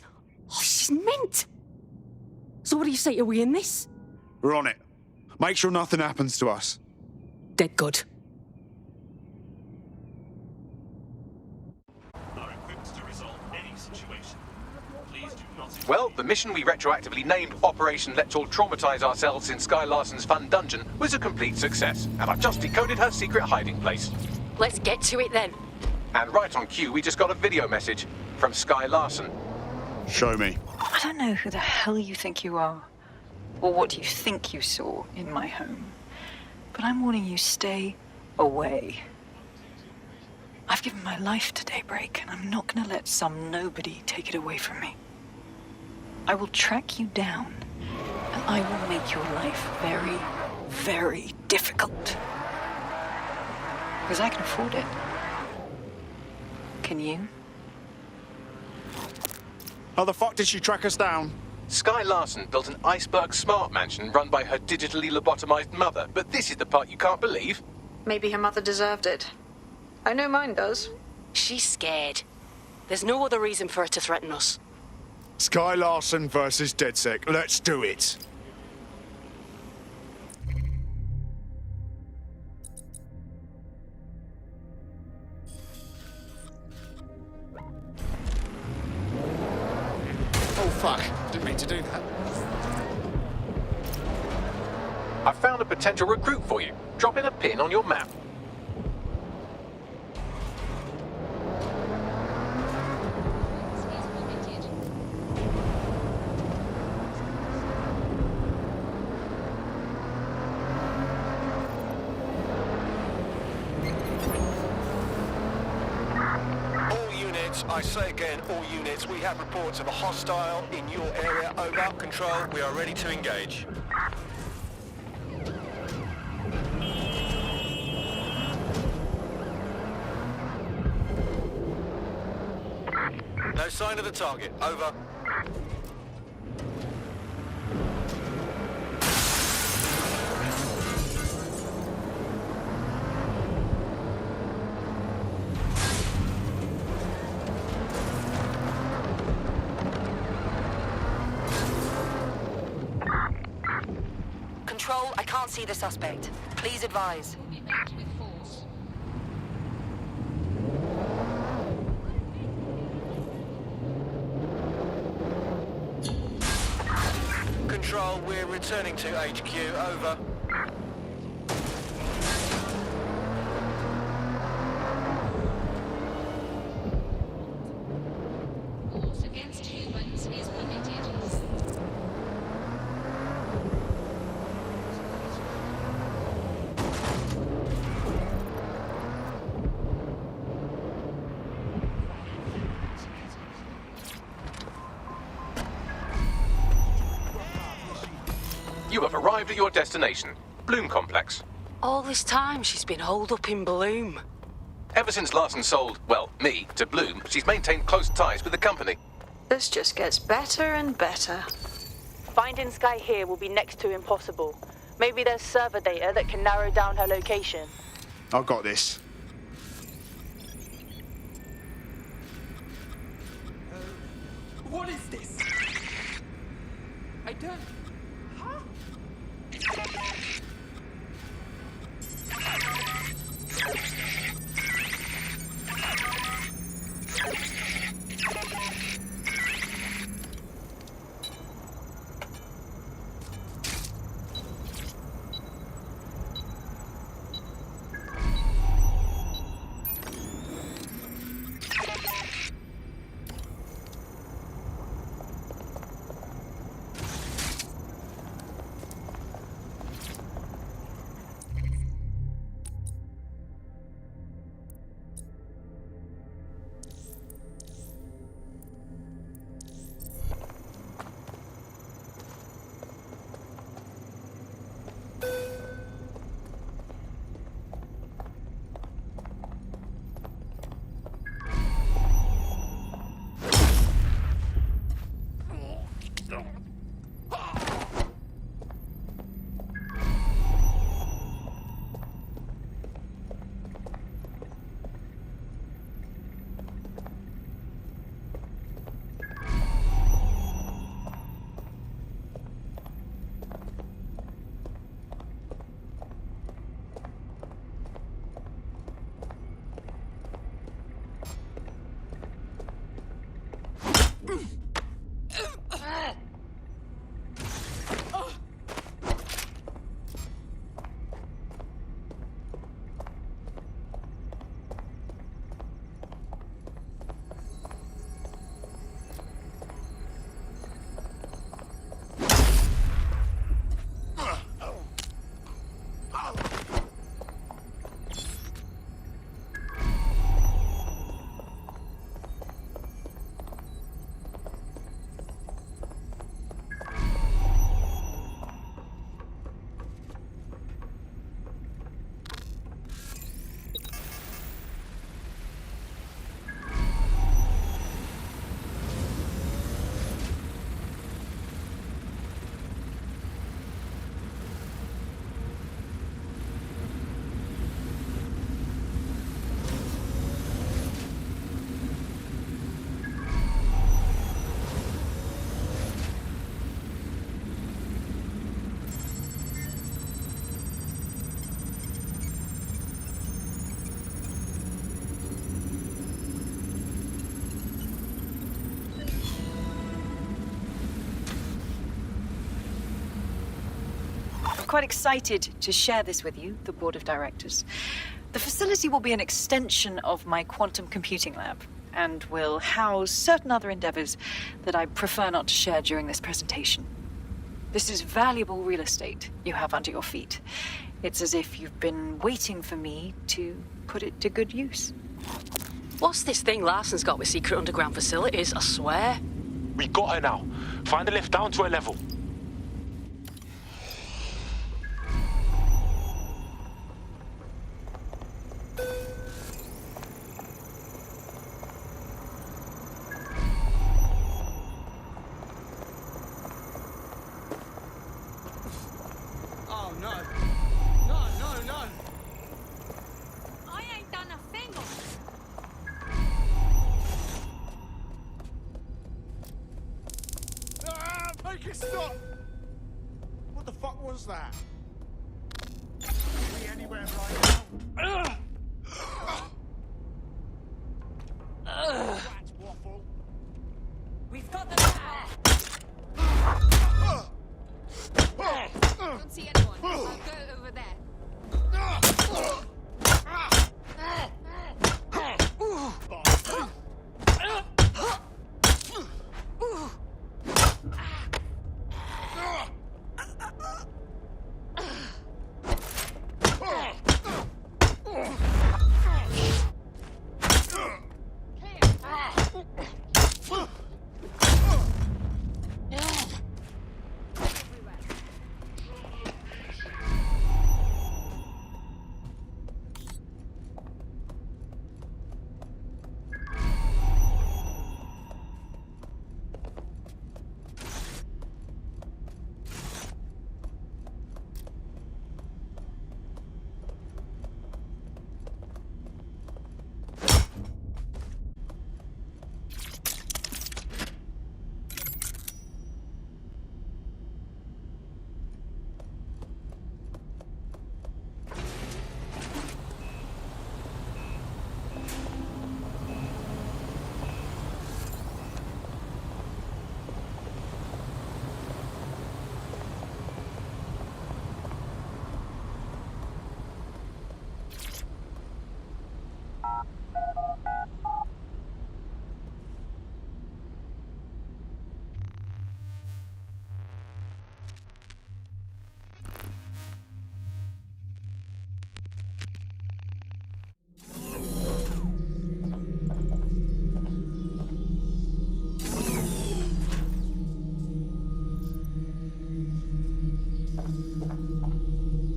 Oh, she's mint. So what do you say? Are we in this? We're on it. Make sure nothing happens to us. Dead good. Are equipped to resolve any situation. Please do not... Well, the mission we retroactively named Operation Let's All Traumatize Ourselves in Sky Larson's Fun Dungeon was a complete success, and I've just decoded her secret hiding place. Let's get to it then. And right on cue, we just got a video message from Sky Larson. Show me. I don't know who the hell you think you are, or what you think you saw in my home, but I'm warning you, stay away. I've given my life to Daybreak, and I'm not going to let some nobody take it away from me. I will track you down, and I will make your life very, very difficult. Because I can afford it. Can you? How the fuck did she track us down? Sky Larson built an iceberg smart mansion run by her digitally lobotomized mother, but this is the part you can't believe. Maybe her mother deserved it. I know mine does. She's scared. There's no other reason for her to threaten us. Sky Larson versus DedSec. Let's do it. Oh, fuck. Didn't mean to do that. I found a potential recruit for you. Drop in a pin on your map. I say again, all units, we have reports of a hostile in your area. Over. Control, we are ready to engage. No sign of the target. Over. Control, I can't see the suspect. Please advise. Control, we're returning to HQ. Over. Force against humans is permitted. You have arrived at your destination, Bloom Complex. All this time she's been holed up in Bloom. Ever since Larson sold, well, me, to Bloom, she's maintained close ties with the company. This just gets better and better. Finding Sky here will be next to impossible. Maybe there's server data that can narrow down her location. I've got this. What is this? I don't... Huh? Quite excited to share this with you, the board of directors. The facility will be an extension of my quantum computing lab and will house certain other endeavors that I prefer not to share during this presentation. This is valuable real estate you have under your feet. It's as if you've been waiting for me to put it to good use. What's this thing Larson's got with secret underground facilities, I swear? We got her now. Find a lift down to her level. Oh no. No. I ain't done a thing. Make it stop! What the fuck was that? Be anywhere right now. Rat waffle. We've got them now. Don't see anyone. I'll go over there.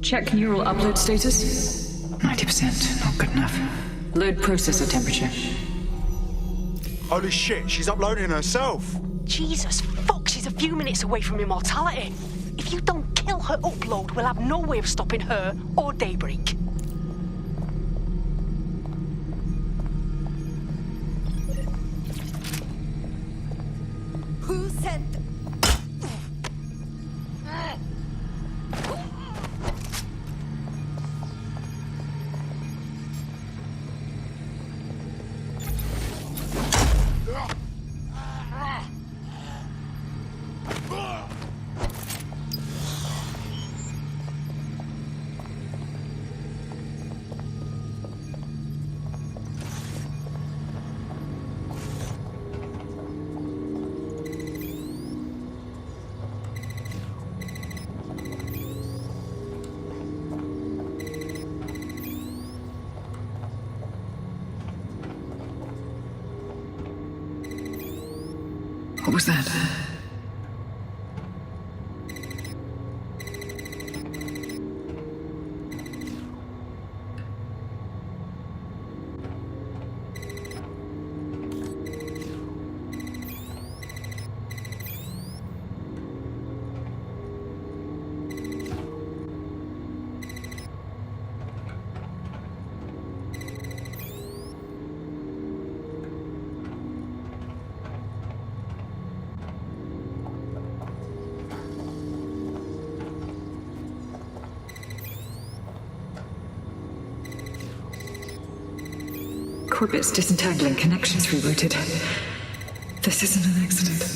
Check neural upload status. 90%, not good enough. Load processor temperature. Holy shit, she's uploading herself. Jesus fuck, she's a few minutes away from immortality. If you don't kill her upload, we'll have no way of stopping her or Daybreak. Who sent them? What was that? Corbet's disentangling, connections rerouted. This isn't an accident.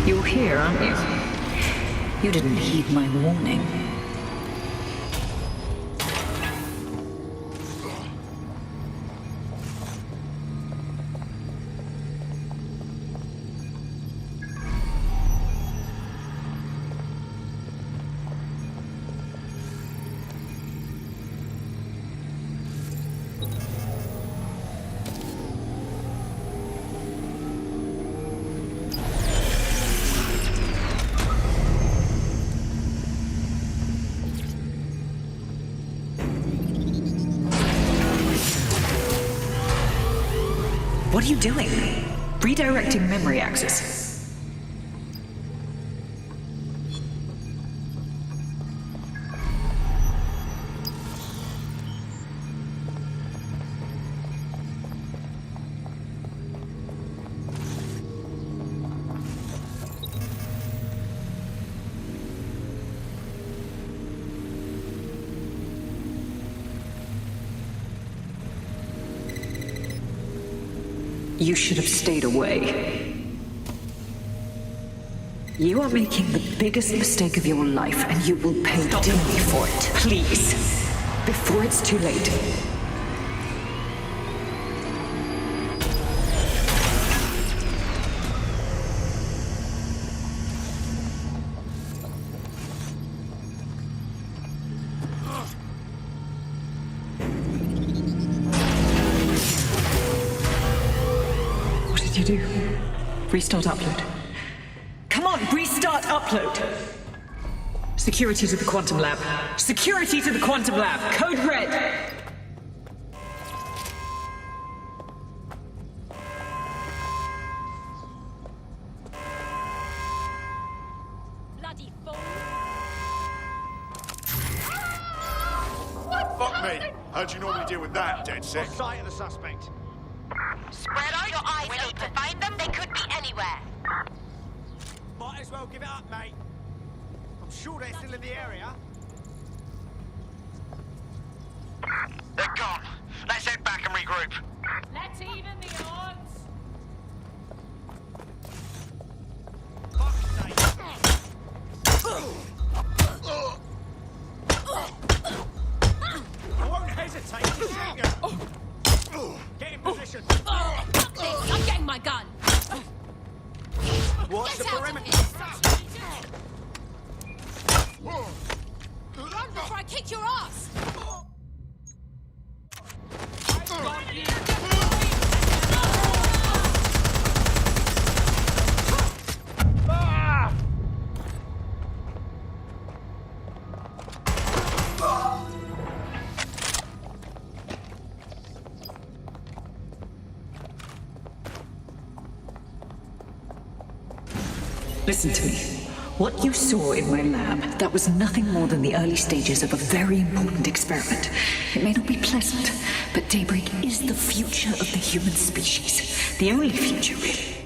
You're here, aren't you? You didn't heed my warning. What are you doing? Redirecting memory access. You should have stayed away. You are making the biggest mistake of your life, and you will pay dearly for it. Please, before it's too late. Do? Restart upload. Come on, restart upload! Security to the quantum lab. Security to the quantum lab. Code red. Bloody fool. Fuck me. How'd you normally deal with that, dead sick? Sight of the suspect. Spread out your eyes open. To find them, they could be anywhere. Might as well give it up, mate. I'm sure they're still in the area. They're gone. Let's head back and regroup. Let's even the odds. I won't hesitate to shoot you. Get in position. Fuck this! I'm getting my gun. Watch the Get out of perimeter. here. Run before I kick your ass. Listen to me. What you saw in my lab, that was nothing more than the early stages of a very important experiment. It may not be pleasant, but Daybreak is the future of the human species. The only future, really.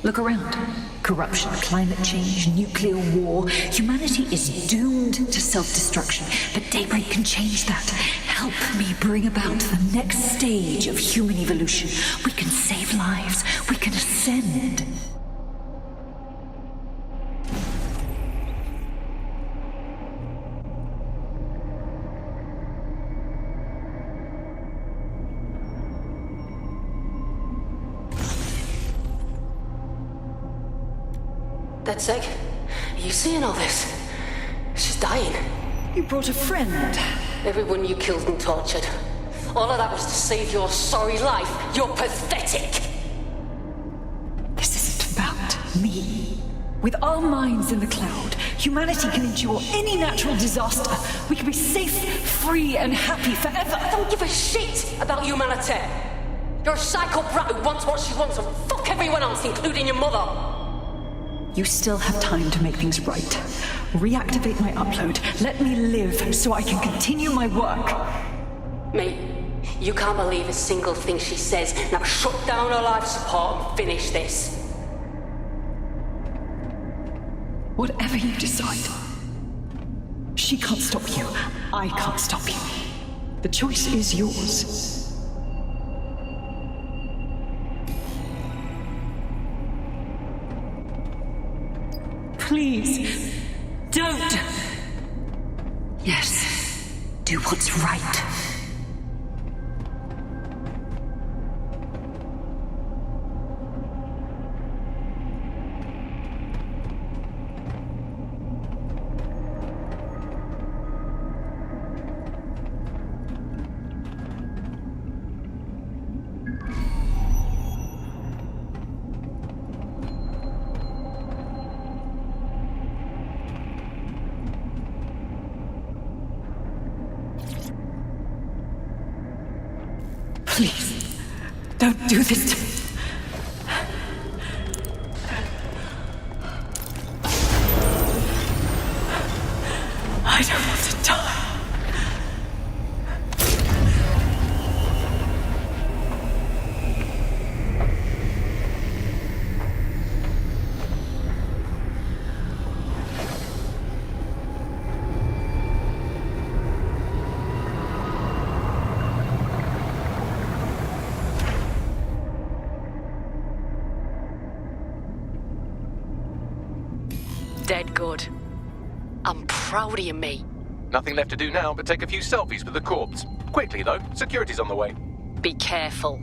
Look around. Corruption, climate change, nuclear war. Humanity is doomed to self-destruction, but Daybreak can change that. Help me bring about the next stage of human evolution. We can save lives. We can ascend. That's sick. Are you seeing all this? She's dying. You brought a friend. Everyone you killed and tortured. All of that was to save your sorry life. You're pathetic. This isn't about me. With our minds in the cloud, humanity can endure any natural disaster. We can be safe, free, and happy forever. I don't give a shit about humanity. You're a psycho brat who wants what she wants and fuck everyone else, including your mother. You still have time to make things right. Reactivate my upload. Let me live so I can continue my work. Mate, you can't believe a single thing she says. Now shut down her life support and finish this. Whatever you decide. She can't stop you. I can't stop you. The choice is yours. Please, don't. Yes, do what's right. Please, don't do this to me. I don't want to die. Dead good. I'm proud of you, mate. Nothing left to do now but take a few selfies with the corpse. Quickly, though. Security's on the way. Be careful.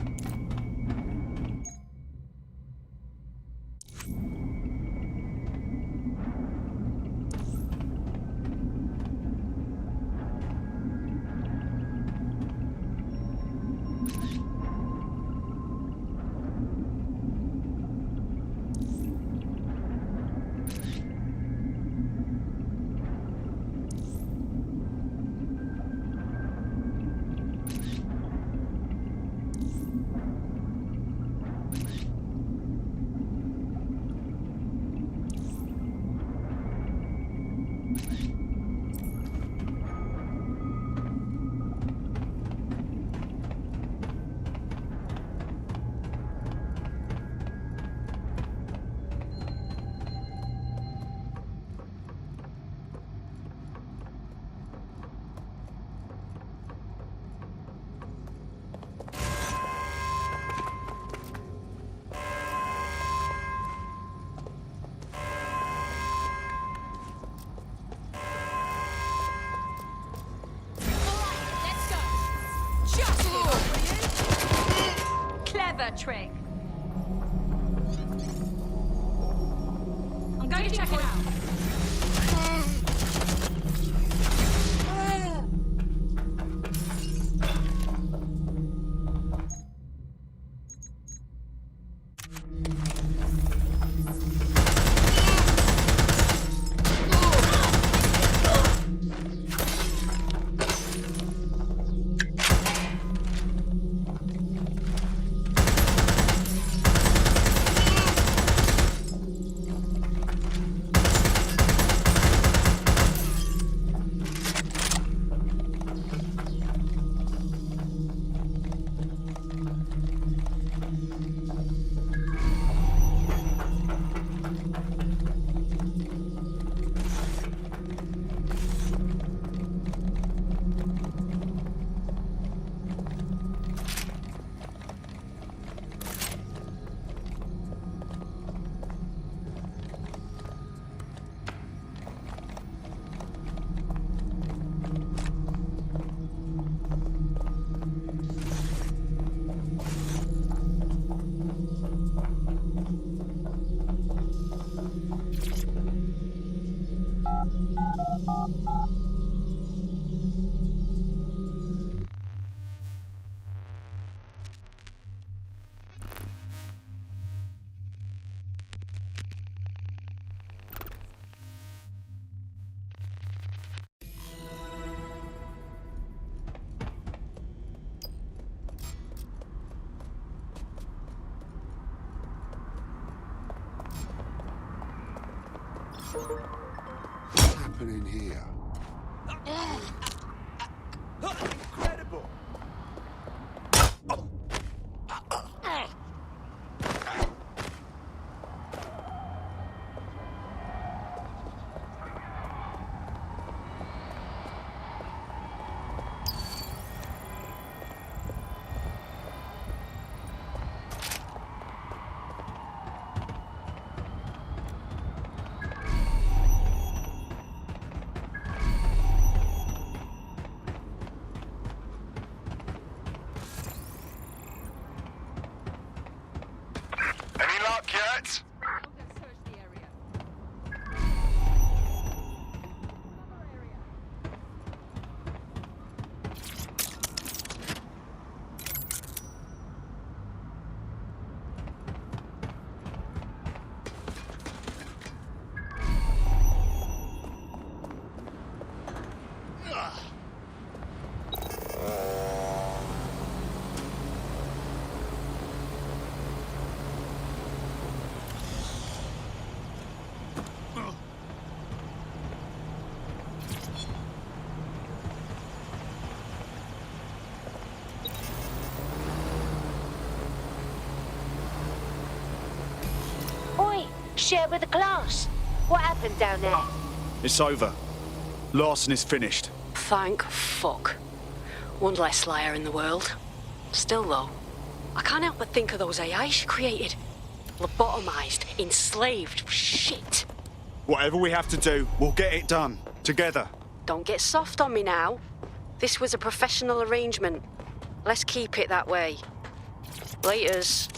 Clever trick. I'm going to check it out. What's happening here? Incredible. share with the class. What happened down there? It's over. Larson is finished. Thank fuck. One less liar in the world. Still though, I can't help but think of those AI she created. Lobotomized, enslaved, shit. Whatever we have to do, we'll get it done. Together. Don't get soft on me now. This was a professional arrangement. Let's keep it that way. Laters.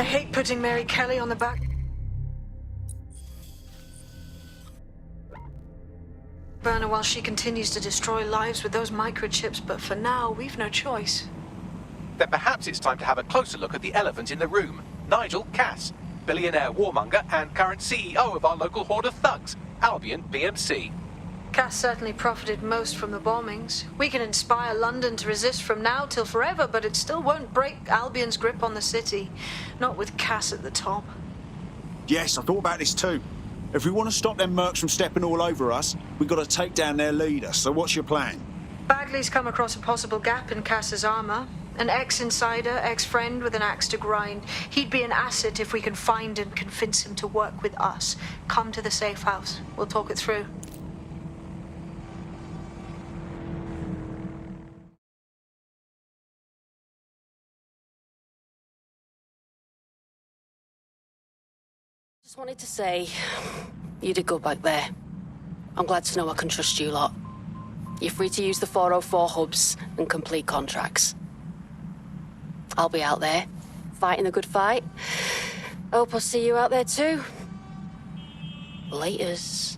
I hate putting Mary Kelly on the back burner while she continues to destroy lives with those microchips, but for now, we've no choice. Then perhaps it's time to have a closer look at the elephant in the room. Nigel Cass, billionaire warmonger and current CEO of our local horde of thugs, Albion BMC. Cass certainly profited most from the bombings. We can inspire London to resist from now till forever, but it still won't break Albion's grip on the city. Not with Cass at the top. Yes, I thought about this too. If we want to stop them mercs from stepping all over us, we've got to take down their leader. So what's your plan? Bagley's come across a possible gap in Cass's armor. An ex-insider, ex-friend with an axe to grind. He'd be an asset if we can find and convince him to work with us. Come to the safe house. We'll talk it through. Just wanted to say, you did good back there. I'm glad to know I can trust you lot. You're free to use the 404 hubs and complete contracts. I'll be out there, fighting a good fight. Hope I'll see you out there too. Laters.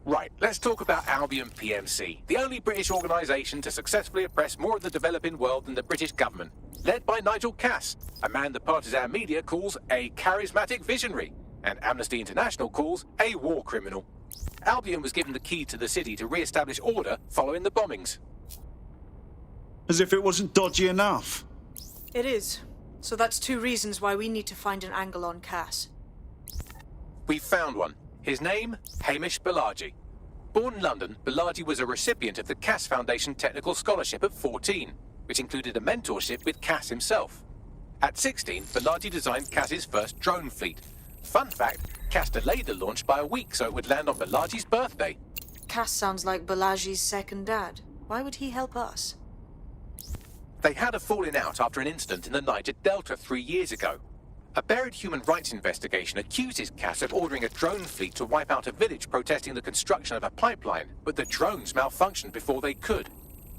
Right, let's talk about Albion PMC, the only British organisation to successfully oppress more of the developing world than the British government, led by Nigel Cass, a man the partisan media calls a charismatic visionary, and Amnesty International calls a war criminal. Albion was given the key to the city to re-establish order following the bombings. As if it wasn't dodgy enough. It is. So that's 2 reasons why we need to find an angle on Cass. We've found one. His name, Hamish Balaji. Born in London, Balaji was a recipient of the Cass Foundation Technical Scholarship at 14, which included a mentorship with Cass himself. At 16, Balaji designed Cass's first drone fleet. Fun fact, Cass delayed the launch by a week so it would land on Balaji's birthday. Cass sounds like Balaji's second dad. Why would he help us? They had a falling out after an incident in the Niger Delta 3 years ago. A buried human rights investigation accuses Cass of ordering a drone fleet to wipe out a village protesting the construction of a pipeline, but the drones malfunctioned before they could.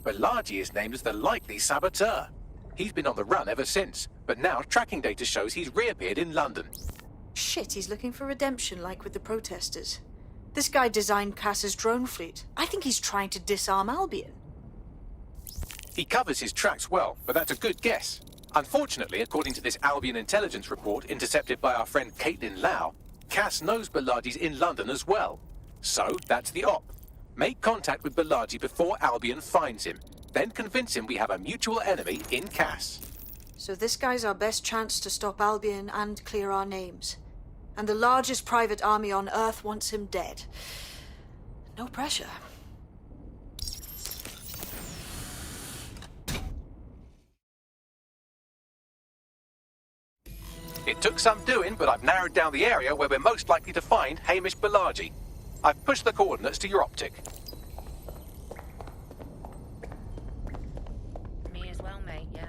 Balaji is named as the likely saboteur. He's been on the run ever since, but now tracking data shows he's reappeared in London. Shit, he's looking for redemption like with the protesters. This guy designed Cass's drone fleet. I think he's trying to disarm Albion. He covers his tracks well, but that's a good guess. Unfortunately, according to this Albion intelligence report intercepted by our friend Caitlin Lau, Cass knows Balaji's in London as well. So, that's the op. Make contact with Balaji before Albion finds him. Then convince him we have a mutual enemy in Cass. So this guy's our best chance to stop Albion and clear our names. And the largest private army on Earth wants him dead. No pressure. It took some doing, but I've narrowed down the area where we're most likely to find Hamish Balaji. I've pushed the coordinates to your optic. Me as well, mate, yeah.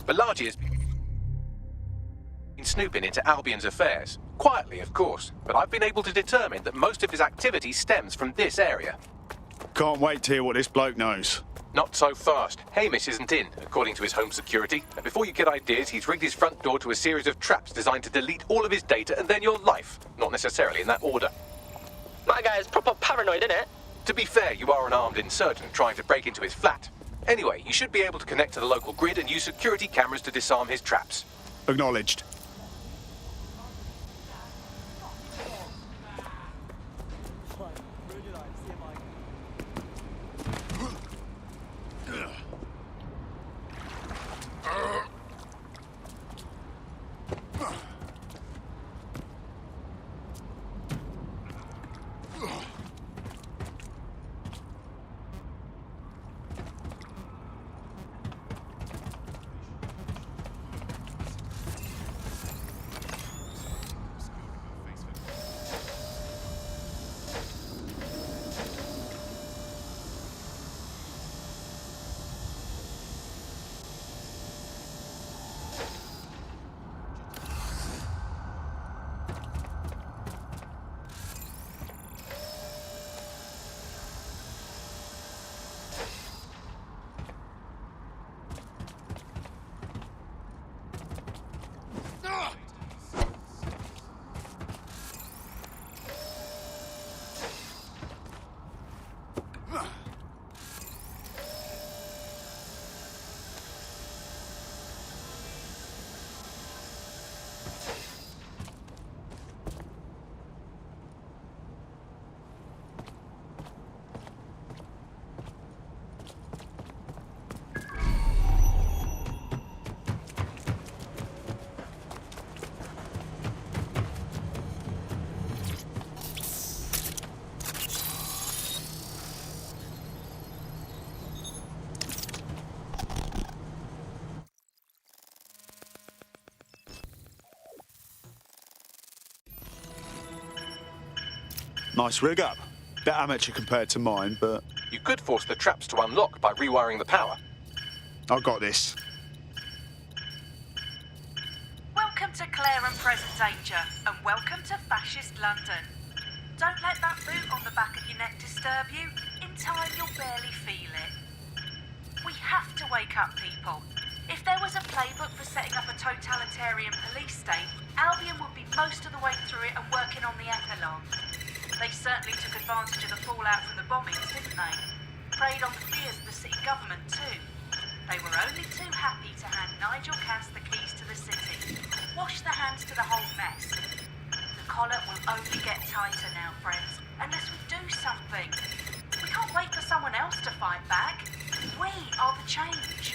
Balaji has been snooping into Albion's affairs. Quietly, of course, but I've been able to determine that most of his activity stems from this area. Can't wait to hear what this bloke knows. Not so fast. Hamish isn't in, according to his home security. And before you get ideas, he's rigged his front door to a series of traps designed to delete all of his data and then your life. Not necessarily in that order. My guy is proper paranoid, innit? To be fair, you are an armed insurgent trying to break into his flat. Anyway, you should be able to connect to the local grid and use security cameras to disarm his traps. Acknowledged. Nice rig up. Bit amateur compared to mine, but... You could force the traps to unlock by rewiring the power. I got this. Welcome to Claire and Present Danger, and welcome to Fascist London. Don't let that boot on the back of your neck disturb you. In time, you'll barely feel it. We have to wake up people. If there was a playbook for setting up a totalitarian police state, Albion would be most of the way through it and working on the epilogue. They certainly took advantage of the fallout from the bombings, didn't they? Preyed on the fears of the city government too. They were only too happy to hand Nigel Cass the keys to the city. Wash their hands to the whole mess. The collar will only get tighter now, friends, unless we do something. We can't wait for someone else to fight back. We are the change.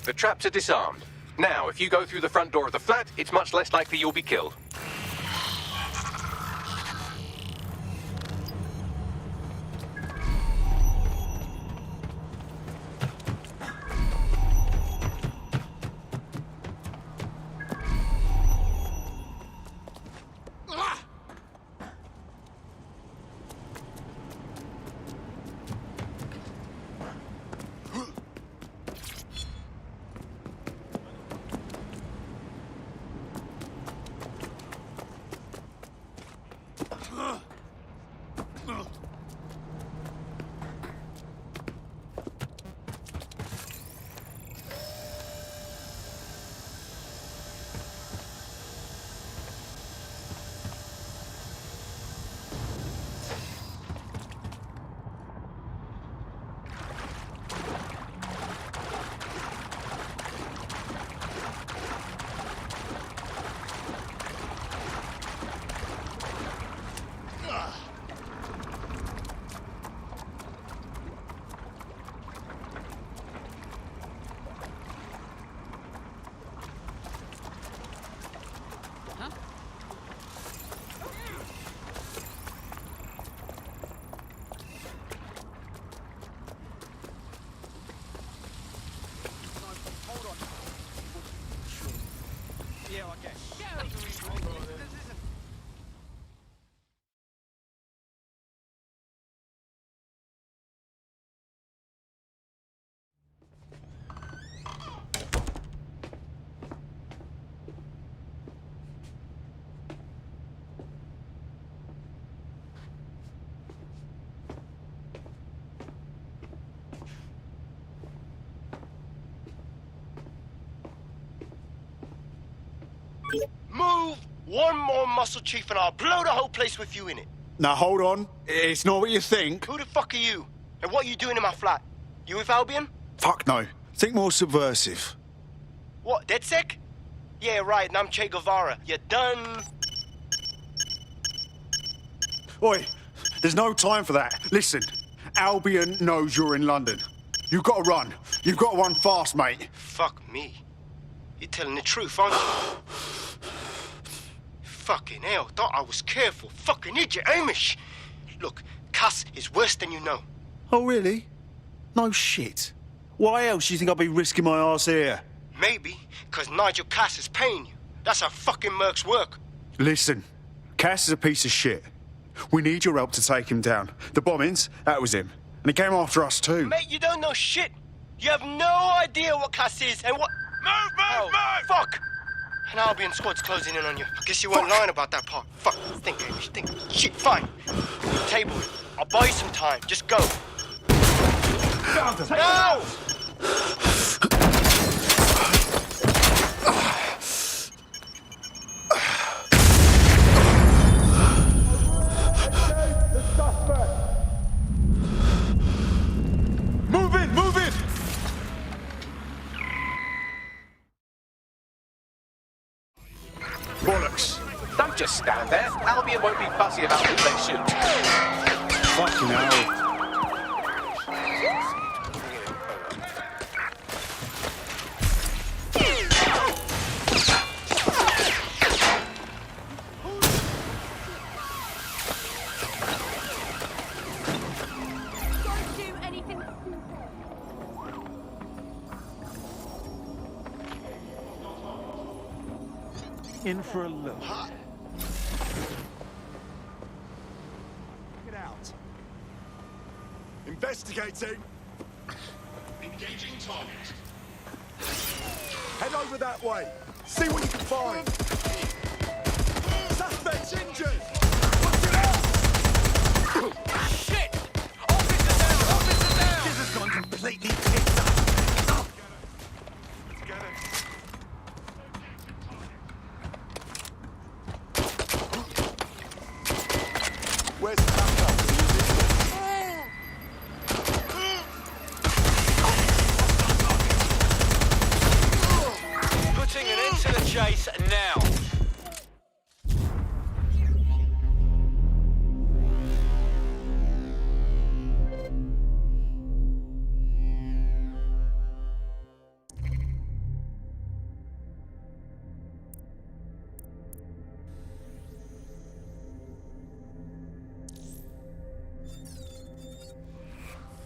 The traps are disarmed. Now, if you go through the front door of the flat, it's much less likely you'll be killed. Move one more muscle, Chief, and I'll blow the whole place with you in it. Now, hold on. It's not what you think. Who the fuck are you? And what are you doing in my flat? You with Albion? Fuck no. Think more subversive. What, DedSec? Yeah, right, and I'm Che Guevara. You done? Oi, there's no time for that. Listen, Albion knows you're in London. You've got to run. You've got to run fast, mate. Fuck me. You're telling the truth, aren't you? Fucking hell, thought I was careful. Fucking idiot, Amish. Look, Cass is worse than you know. Oh, really? No shit. Why else do you think I'll be risking my arse here? Maybe, because Nigel Cass is paying you. That's how fucking mercs work. Listen, Cass is a piece of shit. We need your help to take him down. The bombings, that was him. And he came after us too. Mate, you don't know shit. You have no idea what Cass is and what... Move! Fuck! An Albion squad's closing in on you. I guess you weren't lying about that part. Fuck, think, Amish, think. Shit, fine. Table it. I'll buy you some time. Just go. No! Move in! Move in! stand there. Albion won't be fussy about who they shoot. Fucking hell. Don't do anything. In for a look. Get out. Investigating. Engaging target. Head over that way. See what you can find. Suspect's injured. Shit! Officer down! Officer down! This has gone completely tits up. Where's the backup? Putting an end to the chase now.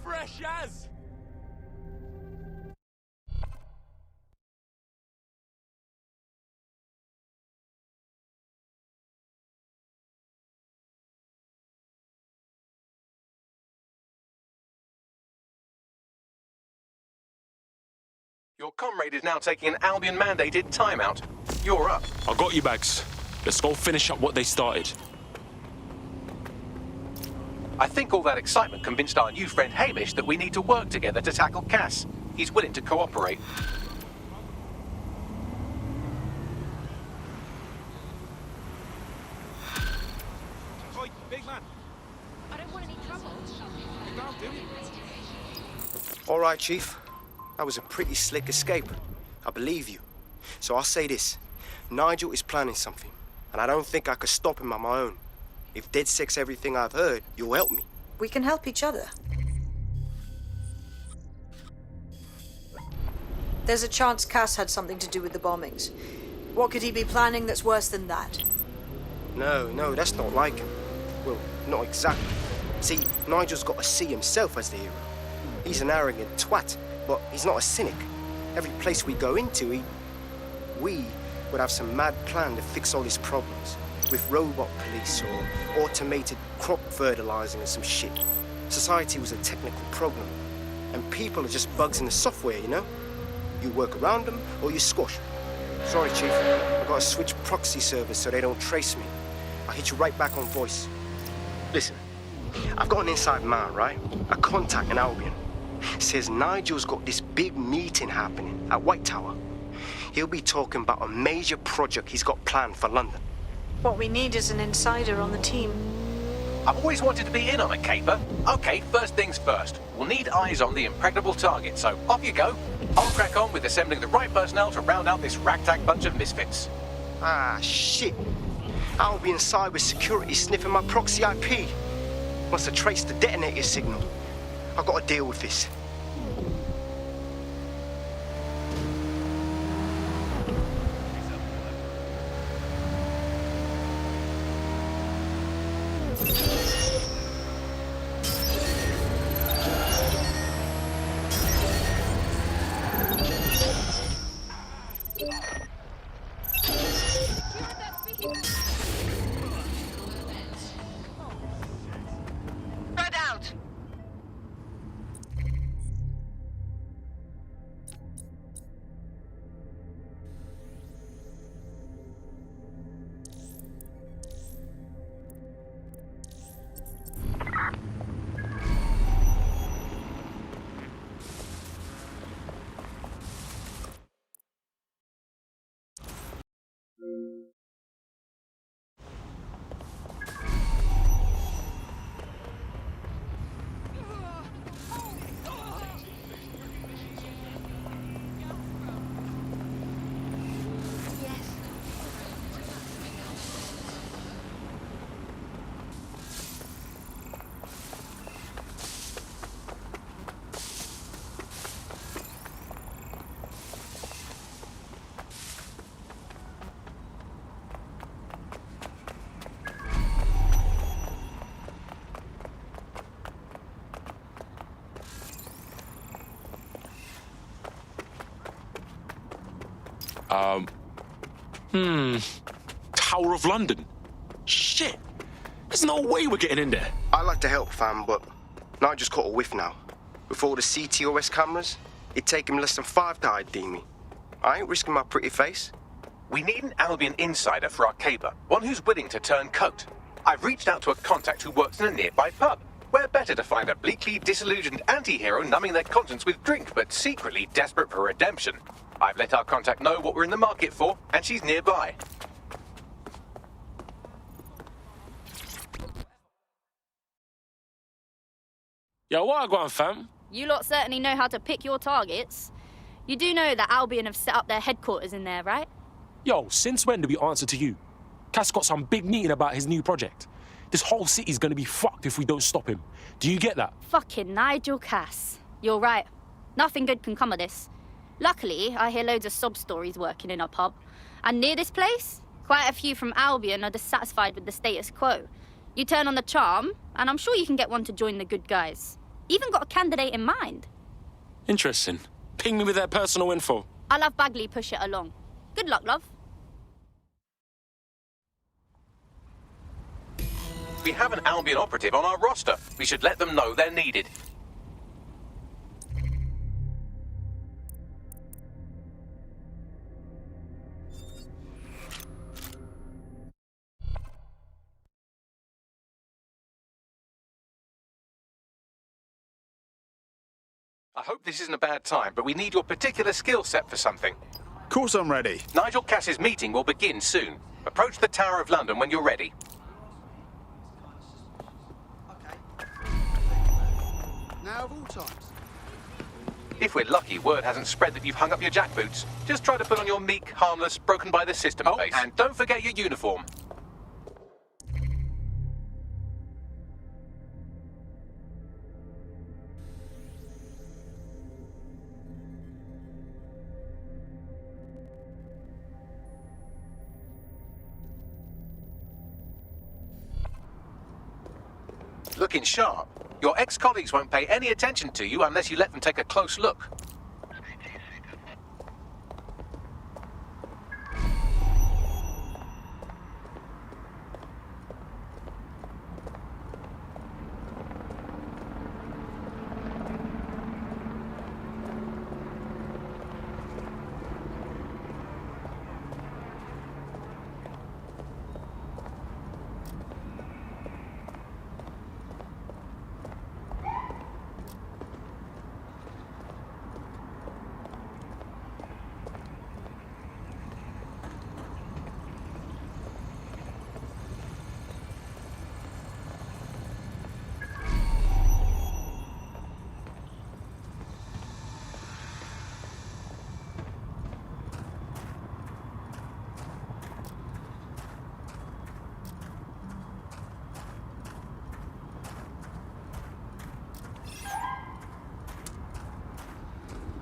Fresh as. Your comrade is now taking an Albion-mandated timeout. You're up. I got you, Bags. Let's go finish up what they started. I think all that excitement convinced our new friend Hamish that we need to work together to tackle Cass. He's willing to cooperate. Oi, big man. I don't want any trouble. Don't do it. All right, Chief. That was a pretty slick escape. I believe you. So I'll say this. Nigel is planning something, and I don't think I could stop him on my own. If DedSec's everything I've heard, you'll help me. We can help each other. There's a chance Cass had something to do with the bombings. What could he be planning that's worse than that? No, that's not like him. Well, not exactly. See, Nigel's got to see himself as the hero. He's an arrogant twat, but he's not a cynic. Every place we go into, we would have some mad plan to fix all his problems. With robot police or automated crop fertilizing and some shit. Society was a technical problem. And people are just bugs in the software, you know? You work around them or you squash them. Sorry, Chief. I've got to switch proxy servers so they don't trace me. I'll hit you right back on voice. Listen, I've got an inside man, right? A contact in Albion. Says Nigel's got this big meeting happening at White Tower. He'll be talking about a major project he's got planned for London. What we need is an insider on the team. I've always wanted to be in on a caper. Okay, first things first. We'll need eyes on the impregnable target, so off you go. I'll crack on with assembling the right personnel to round out this ragtag bunch of misfits. Ah, shit. Albion cyber security sniffing my proxy IP. Must have traced the detonator signal. I've got to deal with this. Spread out. Tower of London. Shit. There's no way we're getting in there. I like to help, fam, but Nigel's caught a whiff now. With all the CTOS cameras, it'd take him less than 5 to ID me. I ain't risking my pretty face. We need an Albion insider for our caper, one who's willing to turn coat. I've reached out to a contact who works in a nearby pub. Where better to find a bleakly disillusioned anti-hero numbing their conscience with drink, but secretly desperate for redemption. I've let our contact know what we're in the market for, and she's nearby. Yo, what I got, fam? You lot certainly know how to pick your targets. You do know that Albion have set up their headquarters in there, right? Yo, since when do we answer to you? Cass got some big meeting about his new project. This whole city's gonna be fucked if we don't stop him. Do you get that? Fucking Nigel Cass. You're right. Nothing good can come of this. Luckily, I hear loads of sob stories working in a pub. And near this place, quite a few from Albion are dissatisfied with the status quo. You turn on the charm, and I'm sure you can get one to join the good guys. Even got a candidate in mind. Interesting. Ping me with their personal info. I'll have Bagley push it along. Good luck, love. We have an Albion operative on our roster. We should let them know they're needed. I hope this isn't a bad time, but we need your particular skill set for something. Of course I'm ready. Nigel Cass's meeting will begin soon. Approach the Tower of London when you're ready. Now of all times. If we're lucky, word hasn't spread that you've hung up your jackboots. Just try to put on your meek, harmless, broken by the system face. And don't forget your uniform. Looking sharp. Your ex-colleagues won't pay any attention to you unless you let them take a close look.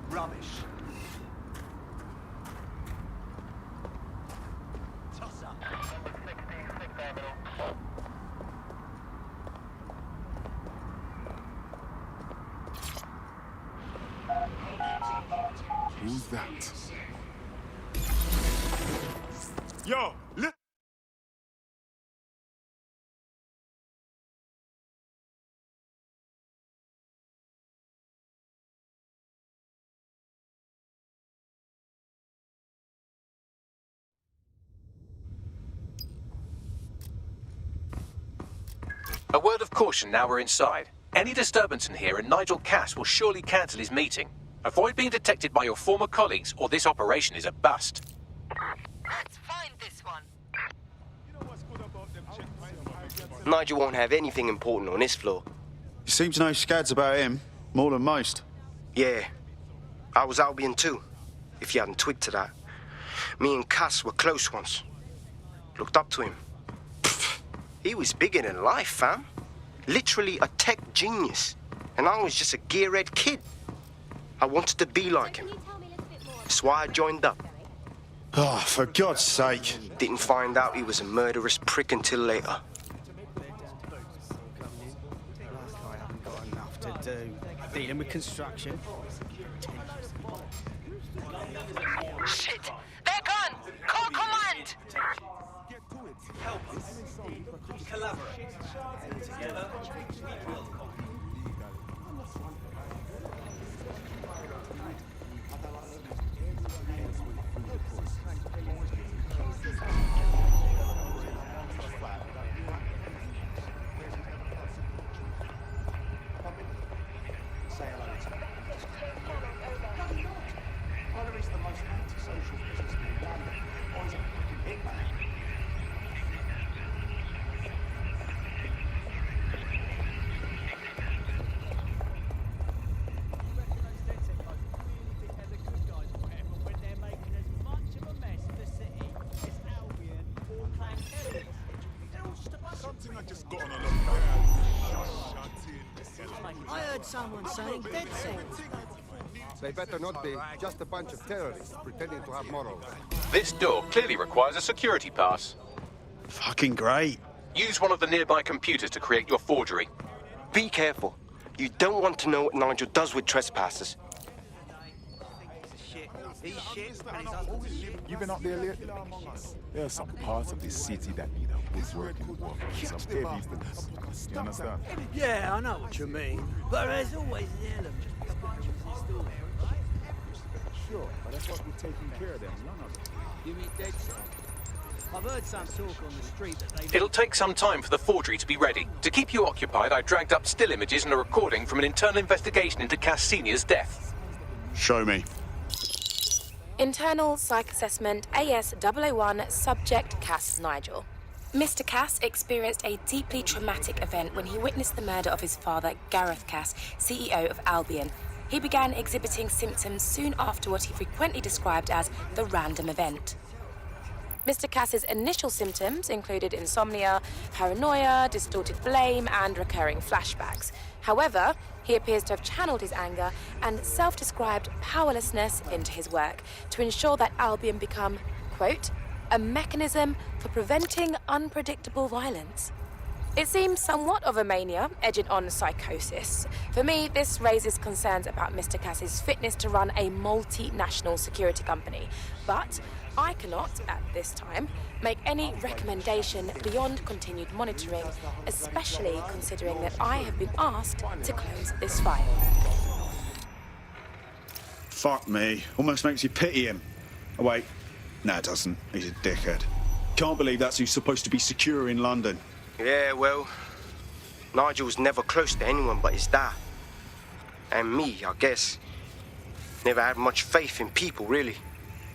Rubbish. Toss up. Who's that? Yo, look. A word of caution now we're inside. Any disturbance in here and Nigel Cass will surely cancel his meeting. Avoid being detected by your former colleagues or this operation is a bust. Let's find this one. Nigel won't have anything important on this floor. You seem to know scads about him, more than most. Yeah. I was Albion too, if you hadn't twigged to that. Me and Cass were close once. Looked up to him. Pfft, he was bigger than life, fam. Literally a tech genius. And I was just a gearhead kid. I wanted to be like him. That's why I joined up. Oh, for God's sake. Didn't find out he was a murderous prick until later. Dealing with construction. Shit! There Help us. Collaborate. And together, we will conquer. Valery's the most antisocial businessman in London. Or he's a fucking hitman. Something I just got on a I heard someone saying dead things. They better not be just a bunch of terrorists pretending to have morals. This door clearly requires a security pass. Fucking great. Use one of the nearby computers to create your forgery. Be careful. You don't want to know what Nigel does with trespassers. He's shit and his husband's shit. You been up there lately? There are some parts of this city that need a good working work. Some evidence. You understand? Yeah, I know what you mean. But there's always an element. Sure, but that's what we're taking care of them. None of them. You mean dead son? I've heard some talk on the street that they... It'll take some time for the forgery to be ready. To keep you occupied, I dragged up still images and a recording from an internal investigation into Cass Sr.'s death. Show me. Internal Psych Assessment AS001 Subject Cass Nigel. Mr. Cass experienced a deeply traumatic event when he witnessed the murder of his father, Gareth Cass, CEO of Albion. He began exhibiting symptoms soon after what he frequently described as the random event. Mr. Cass's initial symptoms included insomnia, paranoia, distorted blame, and recurring flashbacks. However, he appears to have channeled his anger and self-described powerlessness into his work to ensure that Albion become, quote, a mechanism for preventing unpredictable violence. It seems somewhat of a mania, edging on psychosis. For me, this raises concerns about Mr. Cass's fitness to run a multinational security company. But I cannot, at this time, make any recommendation beyond continued monitoring, especially considering that I have been asked to close this file. Fuck me. Almost makes you pity him. Oh, wait. No, it doesn't. He's a dickhead. Can't believe that's who's supposed to be secure in London. Yeah, well, Nigel's never close to anyone but his dad. And me, I guess. Never had much faith in people, really.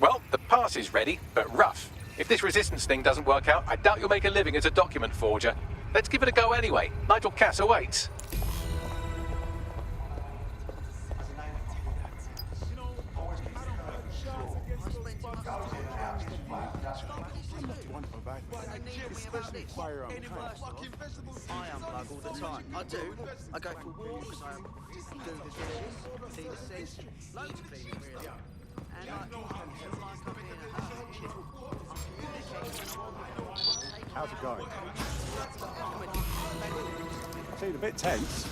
Well, the pass is ready, but rough. If this resistance thing doesn't work out, I doubt you'll make a living as a document forger. Let's give it a go anyway. Nigel Cass awaits. Especially firearm. I unplug all the time. I do. I go for walks. I do the dishes. Feed the fish. Loads of cleaning, really. And I feel like I'm being a home. How's it going? Seemed a bit tense.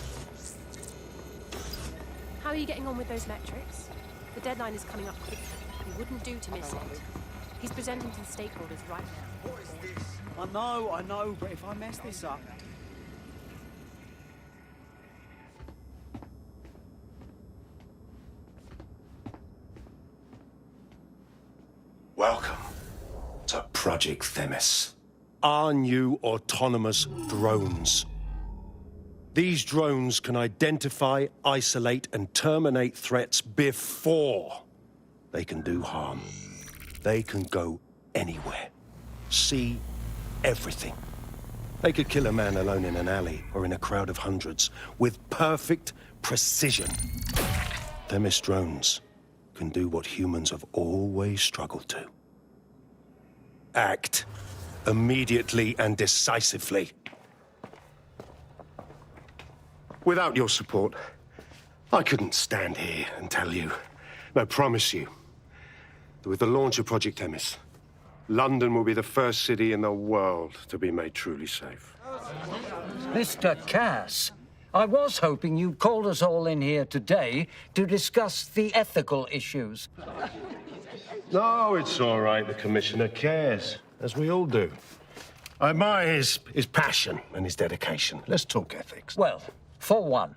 How are you getting on with those metrics? The deadline is coming up quickly. You wouldn't do to miss it. He's presenting to the stakeholders right now. What is this? I know, but if I mess this up... Welcome to Project Themis. Our new autonomous drones. These drones can identify, isolate, and terminate threats before they can do harm. They can go anywhere, see everything. They could kill a man alone in an alley or in a crowd of hundreds with perfect precision. Themis drones can do what humans have always struggled to. Act immediately and decisively. Without your support, I couldn't stand here and tell you, I promise you, that with the launch of Project Themis, London will be the first city in the world to be made truly safe. Mr. Cass, I was hoping you called us all in here today to discuss the ethical issues. No, it's all right. The Commissioner cares, as we all do. I admire his passion and his dedication. Let's talk ethics. Well, for one,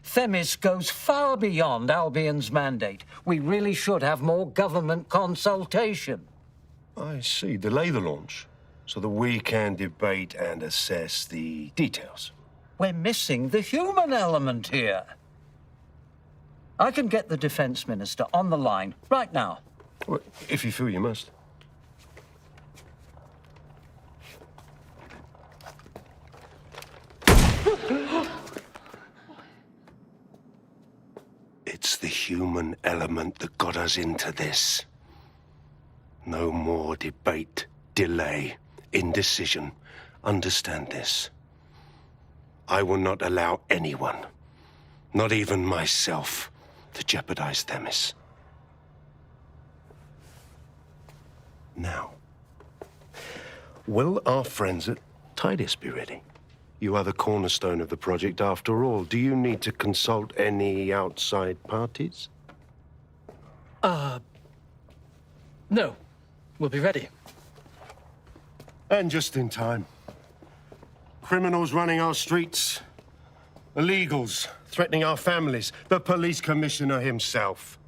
Themis goes far beyond Albion's mandate. We really should have more government consultation. I see. Delay the launch so that we can debate and assess the details. We're missing the human element here. I can get the Defense Minister on the line right now. Well, if you feel you must. It's the human element that got us into this. No more debate, delay, indecision. Understand this. I will not allow anyone, not even myself, to jeopardize Themis. Now, will our friends at Tidus be ready? You are the cornerstone of the project after all. Do you need to consult any outside parties? No. We'll be ready. And just in time. Criminals running our streets. Illegals threatening our families. The police commissioner himself.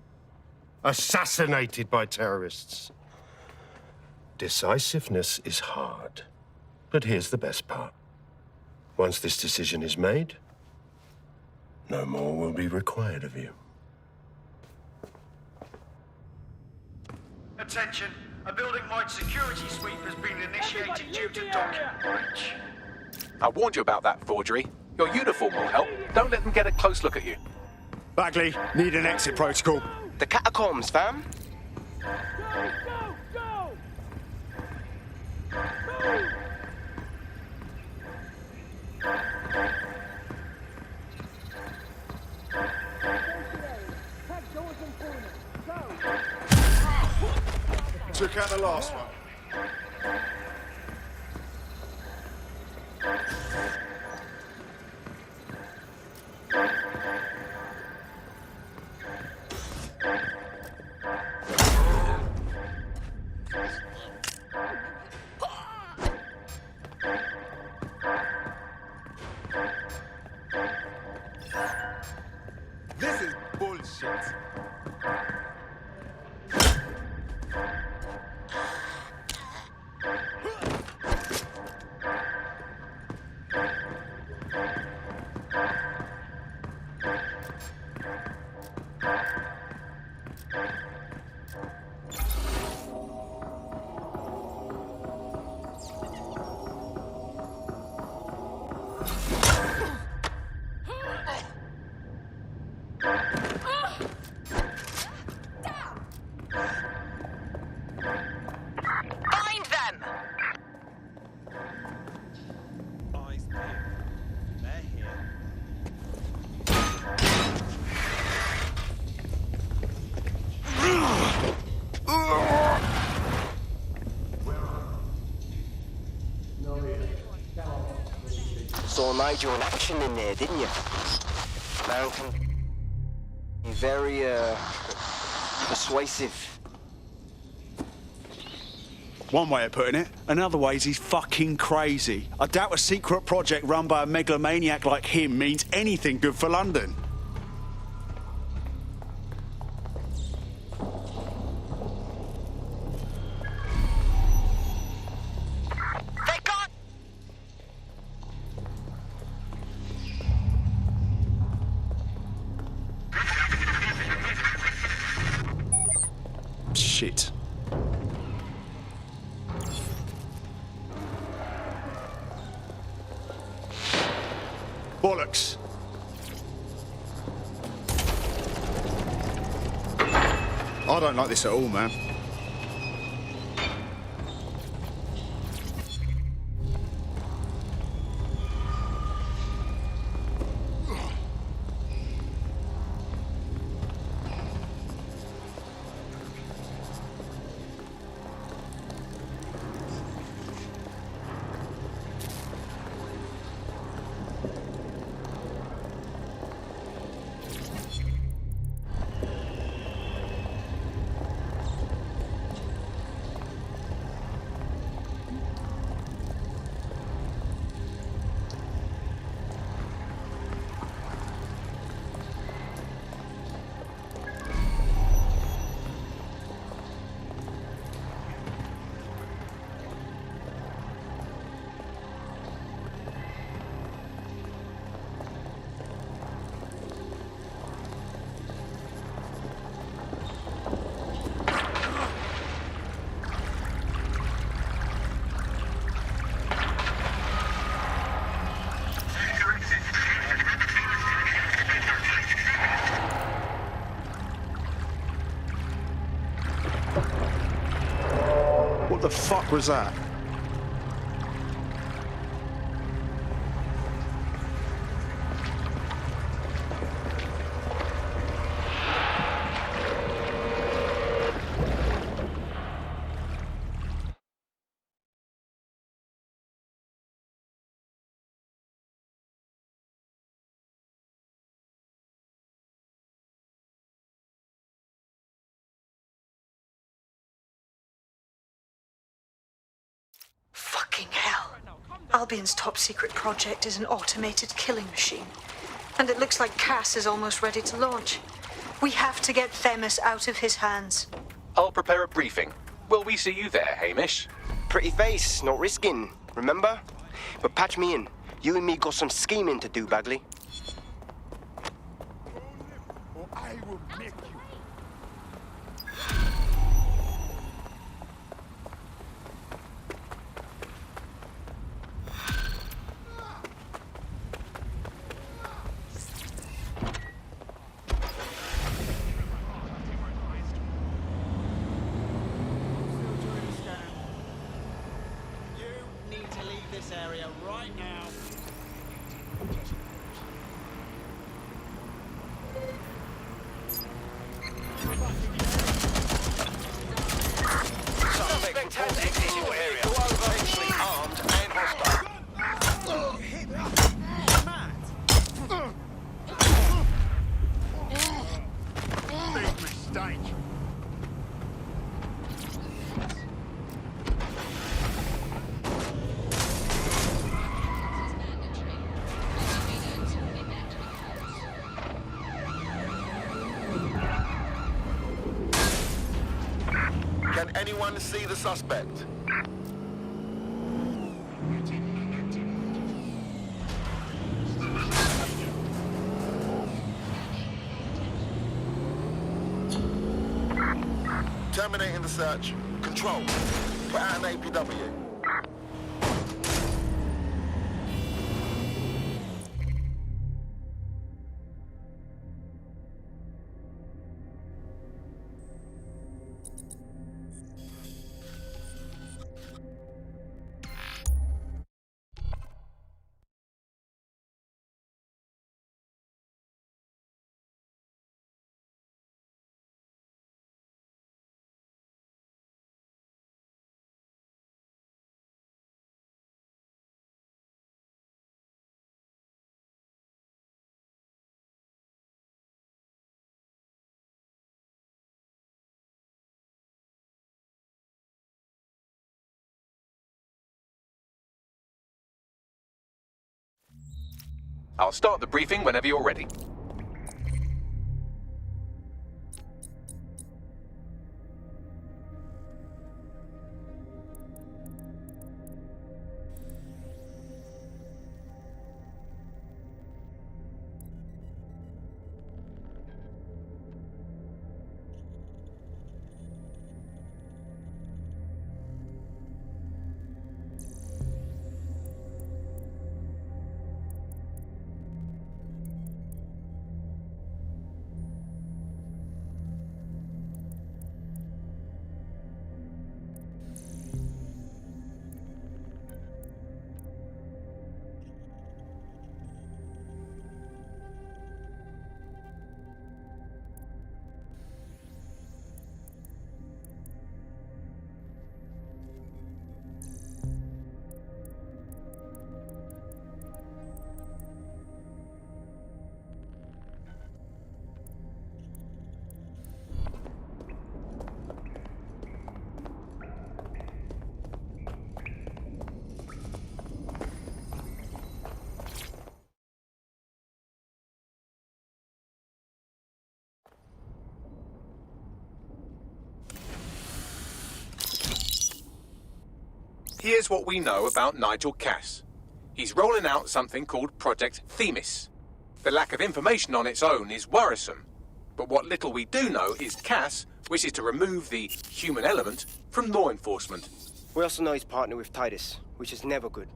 Assassinated by terrorists. Decisiveness is hard. But here's the best part. Once this decision is made, no more will be required of you. Attention, a building-wide security sweep has been initiated due to document breach. I warned you about that forgery. Your uniform will help. Don't let them get a close look at you. Bagley, need an exit protocol. The catacombs, fam. Took out the last one. This is bullshit. Find them! Saw Nigel in action in there, didn't you? Man can be very, persuasive. One way of putting it. Another way is he's fucking crazy. I doubt a secret project run by a megalomaniac like him means anything good for London. Shit. Bollocks. I don't like this at all, man. What the fuck was that? Fucking hell. Albion's top secret project is an automated killing machine. And it looks like Cass is almost ready to launch. We have to get Themis out of his hands. I'll prepare a briefing. Will we see you there, Hamish? Pretty face, not risking, remember? But patch me in. You and me got some scheming to do, Bagley. Or I will make you. Can anyone see the suspect? Terminating the search. Control. Put out an APW. I'll start the briefing whenever you're ready. Here's what we know about Nigel Cass. He's rolling out something called Project Themis. The lack of information on its own is worrisome, but what little we do know is Cass wishes to remove the human element from law enforcement. We also know he's partnered with Titus, which is never good.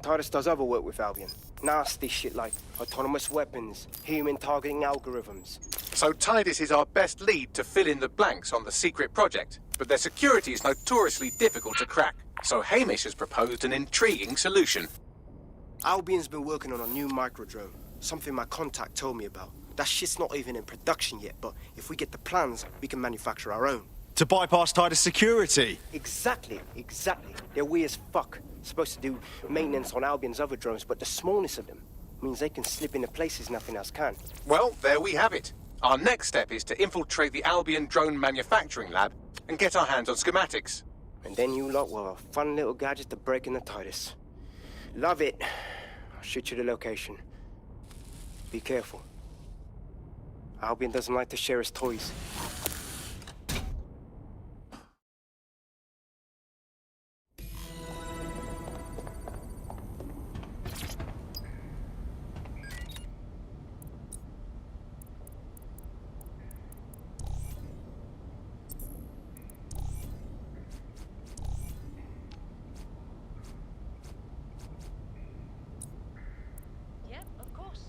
Titus does other work with Albion. Nasty shit like autonomous weapons, human targeting algorithms. So Titus is our best lead to fill in the blanks on the secret project. but their security is notoriously difficult to crack. So Hamish has proposed an intriguing solution. Albion's been working on a new microdrone, something my contact told me about. That shit's not even in production yet, but if we get the plans, we can manufacture our own. To bypass tighter security. Exactly. They're weird as fuck. Supposed to do maintenance on Albion's other drones, but the smallness of them means they can slip into places nothing else can. Well, there we have it. Our next step is to infiltrate the Albion drone manufacturing lab and get our hands on schematics. And then you lot will have a fun little gadget to break in the TARDIS. Love it. I'll shoot you the location. Be careful. Albion doesn't like to share his toys. Yep, of course.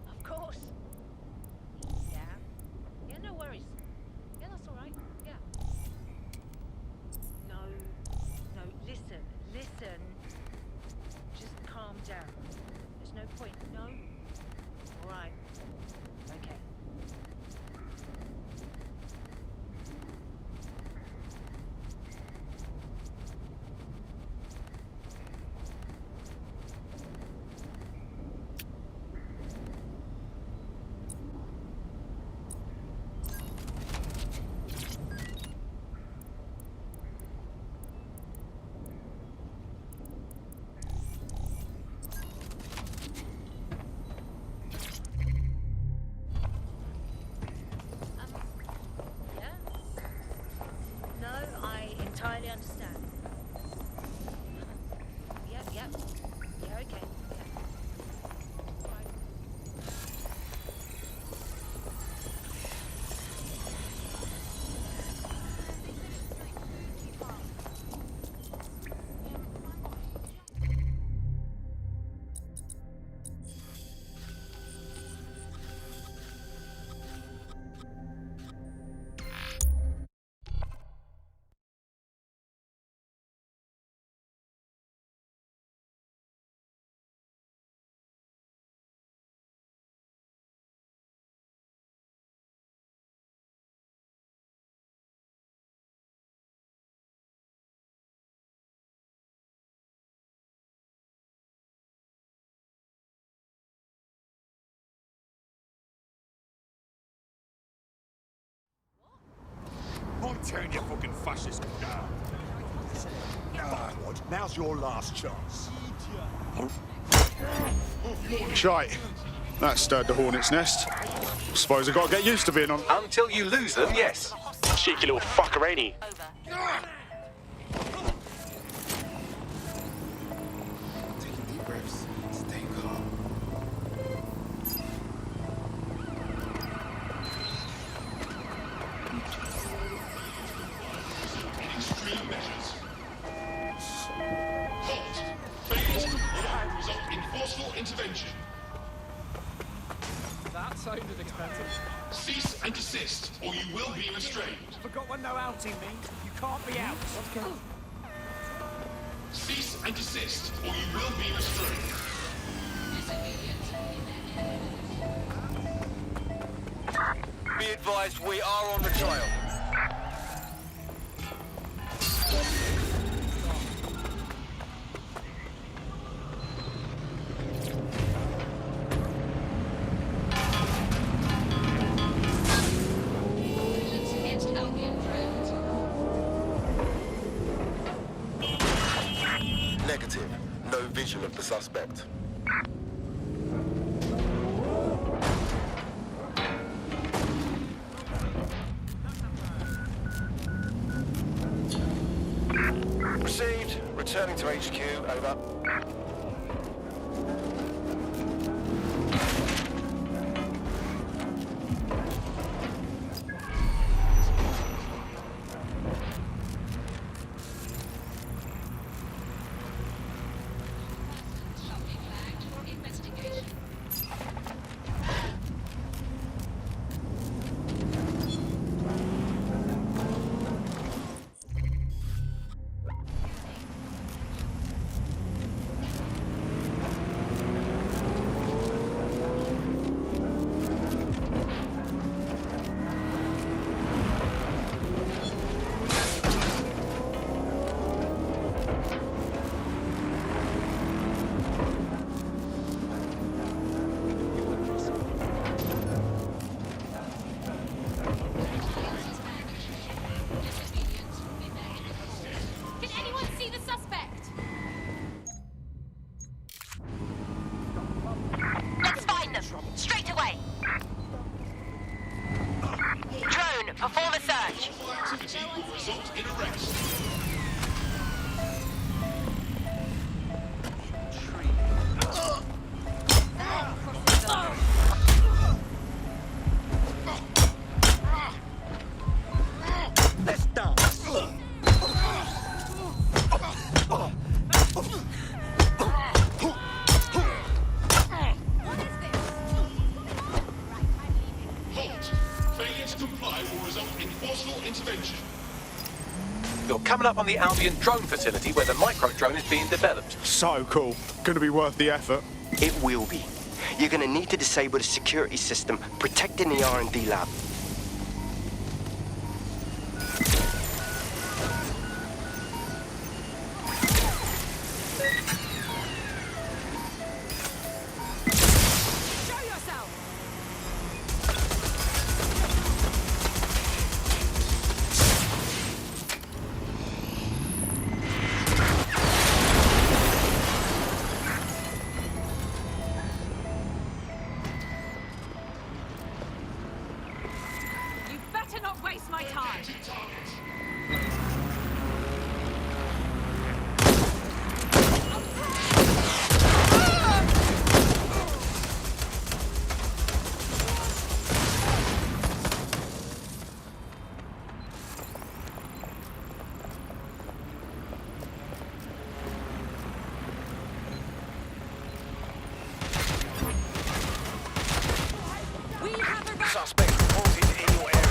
Of course. Yeah. Yeah, no worries. Yeah, that's all right. Yeah. No, listen. Just calm down. There's no point. No? All right. Okay. Entirely understand. Yep. Yeah, okay. Yeah. Right. Turn your fucking fascist down. Now's your last chance. Shite. That stirred the hornet's nest. Suppose I gotta get used to being on. Until you lose them, yes. Cheeky little fucker, ain't he? Taking deep breaths. Stay calm. Extreme measures. Halt. Failure will result in forceful intervention. That sounded expensive. Cease and desist, or you will be restrained. Forgot what no outing means. You can't be out. Cease and desist, or you will be restrained. Be advised, we are on the trail. Negative. No vision of the suspect. Received. Returning to HQ. Over. Perform a search. Activity will result in arrest. Let's dance. Halt! Failure to comply will result in forceful intervention. You're coming up on the Albion drone facility where the micro drone is being developed. So cool. Gonna be worth the effort. It will be. You're gonna need to disable the security system protecting the R&D lab. Show yourself! You better not waste my time! We have a Suspect reported in your area.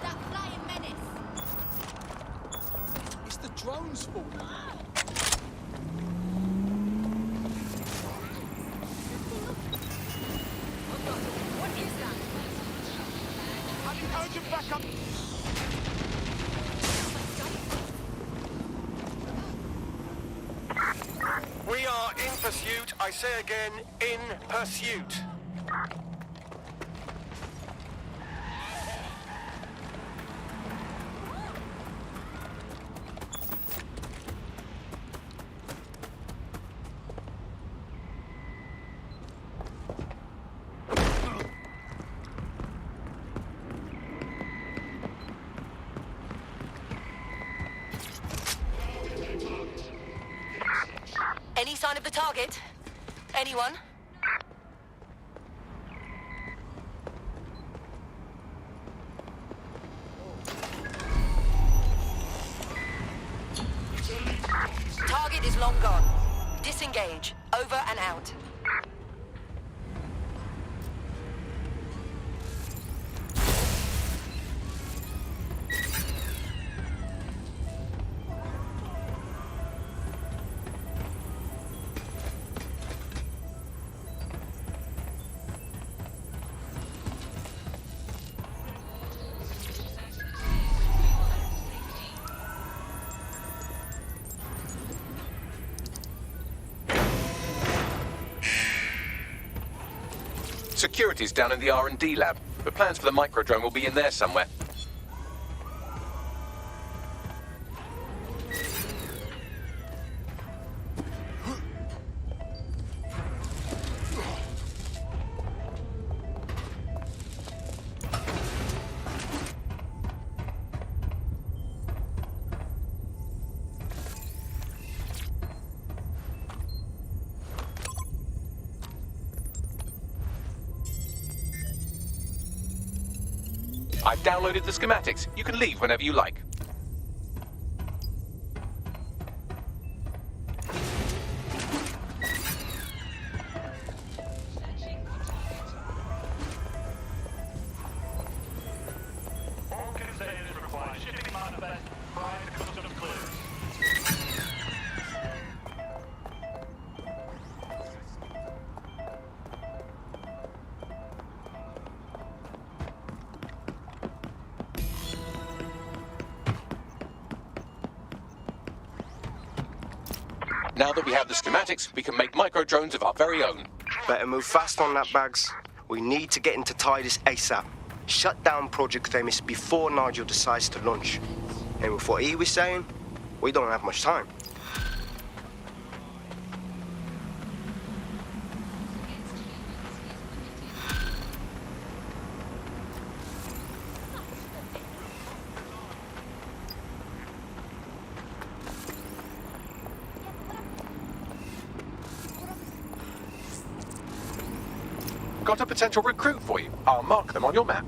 that flying menace! It's the drone's fault. What is that? I need urgent backup. We are in pursuit. I say again, in pursuit. Any sign of the target? Anyone? Target is long gone. Disengage. Over and out. Security's down in the R&D lab. The plans for the micro drone will be in there somewhere. I've downloaded the schematics. You can leave whenever you like. All containers require shipping manifest prior to customs clearance. Now that we have the schematics, we can make micro-drones of our very own. Better move fast on that, Bags. We need to get into Titus ASAP. Shut down Project Themis before Nigel decides to launch. And with what he was saying, we don't have much time. Got a potential recruit for you. I'll mark them on your map.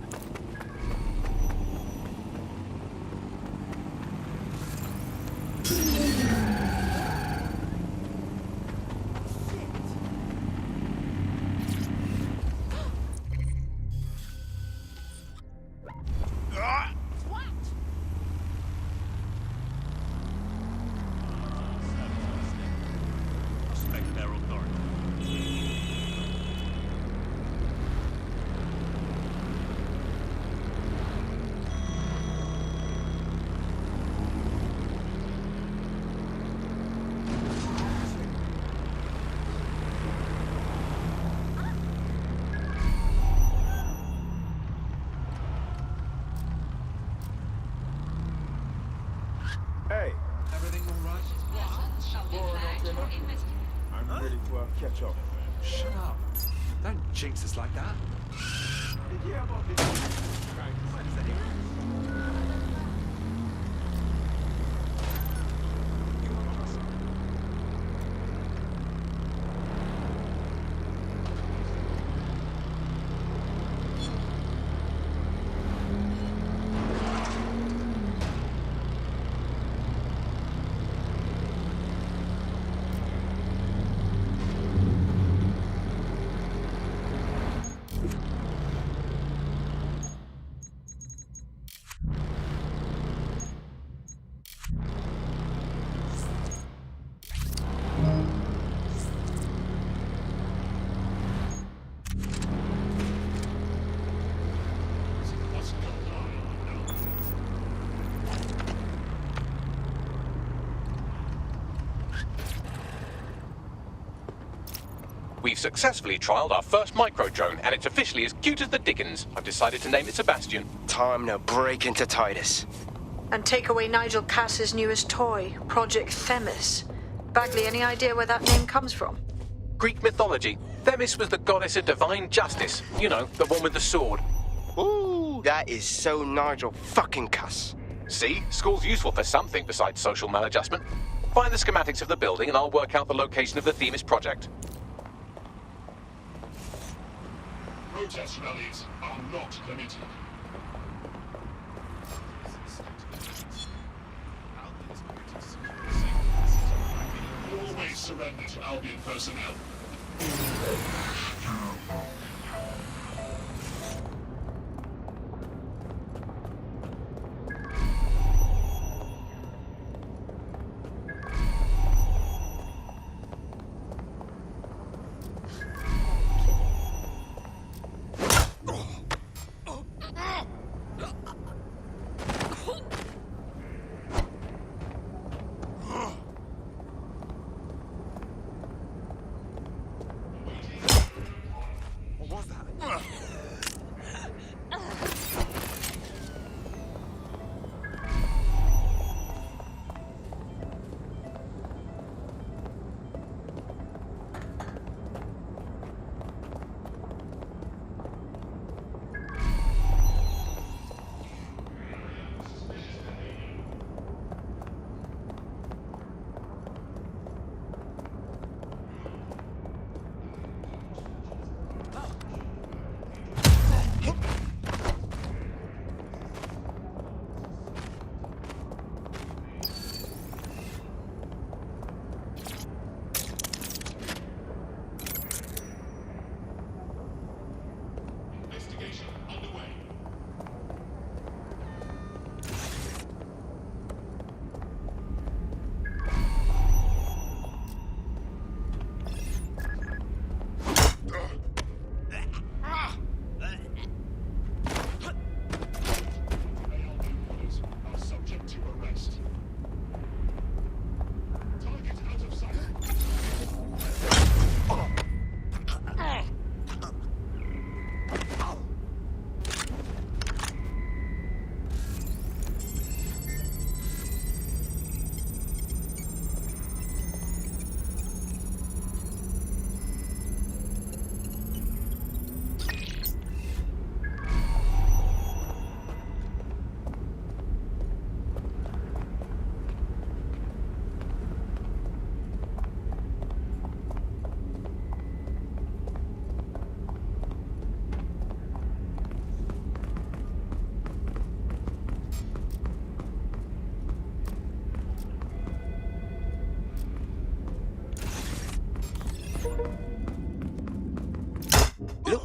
Hey, everything all right? I'm ready to catch up. Shut up. Don't jinx us like that. Did you hear about this? We've successfully trialed our first micro-drone, and it's officially as cute as the dickens. I've decided to name it Sebastian. Time to break into Titus. And take away Nigel Cass's newest toy, Project Themis. Bagley, any idea where that name comes from? Greek mythology. Themis was the goddess of divine justice. You know, the one with the sword. Ooh, that is so Nigel fucking Cass. See? School's useful for something besides social maladjustment. Find the schematics of the building and I'll work out the location of the Themis project. Protest rallies are not permitted. Always surrender to Albion personnel.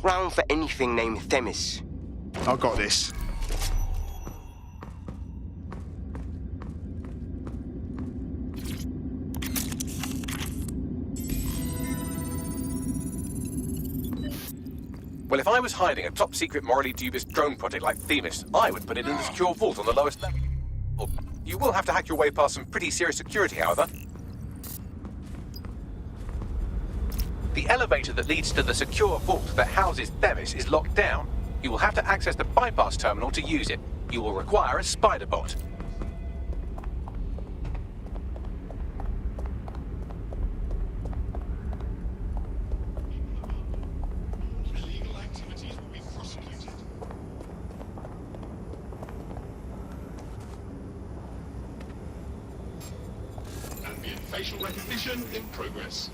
round for anything named Themis. I got this. Well, if I was hiding a top-secret, morally dubious drone project like Themis, I would put it in the secure vault on the lowest level. You will have to hack your way past some pretty serious security, however. The elevator that leads to the secure vault that houses Themis is locked down. You will have to access the bypass terminal to use it. You will require a spider bot. Illegal activities will be prosecuted. Ambient facial recognition in progress.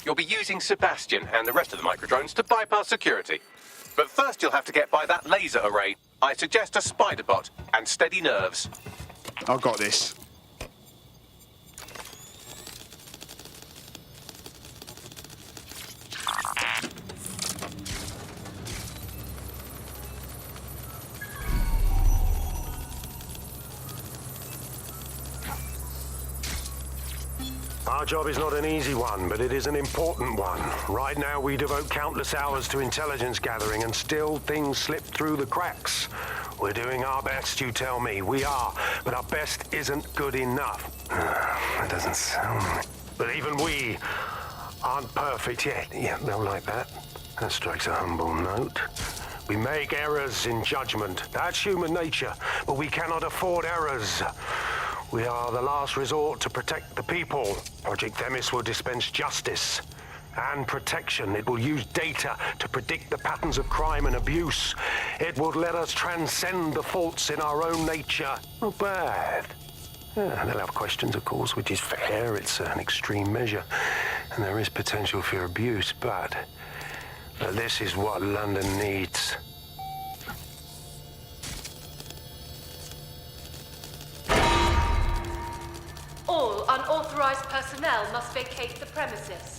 You'll be using Sebastian and the rest of the microdrones to bypass security. But first you'll have to get by that laser array. I suggest a spider bot and steady nerves. I got this. Our job is not an easy one, but it is an important one. Right now, we devote countless hours to intelligence gathering, and still things slip through the cracks. We're doing our best, you tell me. We are, but our best isn't good enough. That doesn't sound... But even we aren't perfect yet. Yeah, they'll like that. That strikes a humble note. We make errors in judgment. That's human nature, but we cannot afford errors. We are the last resort to protect the people. Project Themis will dispense justice and protection. It will use data to predict the patterns of crime and abuse. It will let us transcend the faults in our own nature. Not bad. Yeah, they'll have questions, of course, which is fair. It's an extreme measure, and there is potential for abuse, but this is what London needs. All unauthorized personnel must vacate the premises.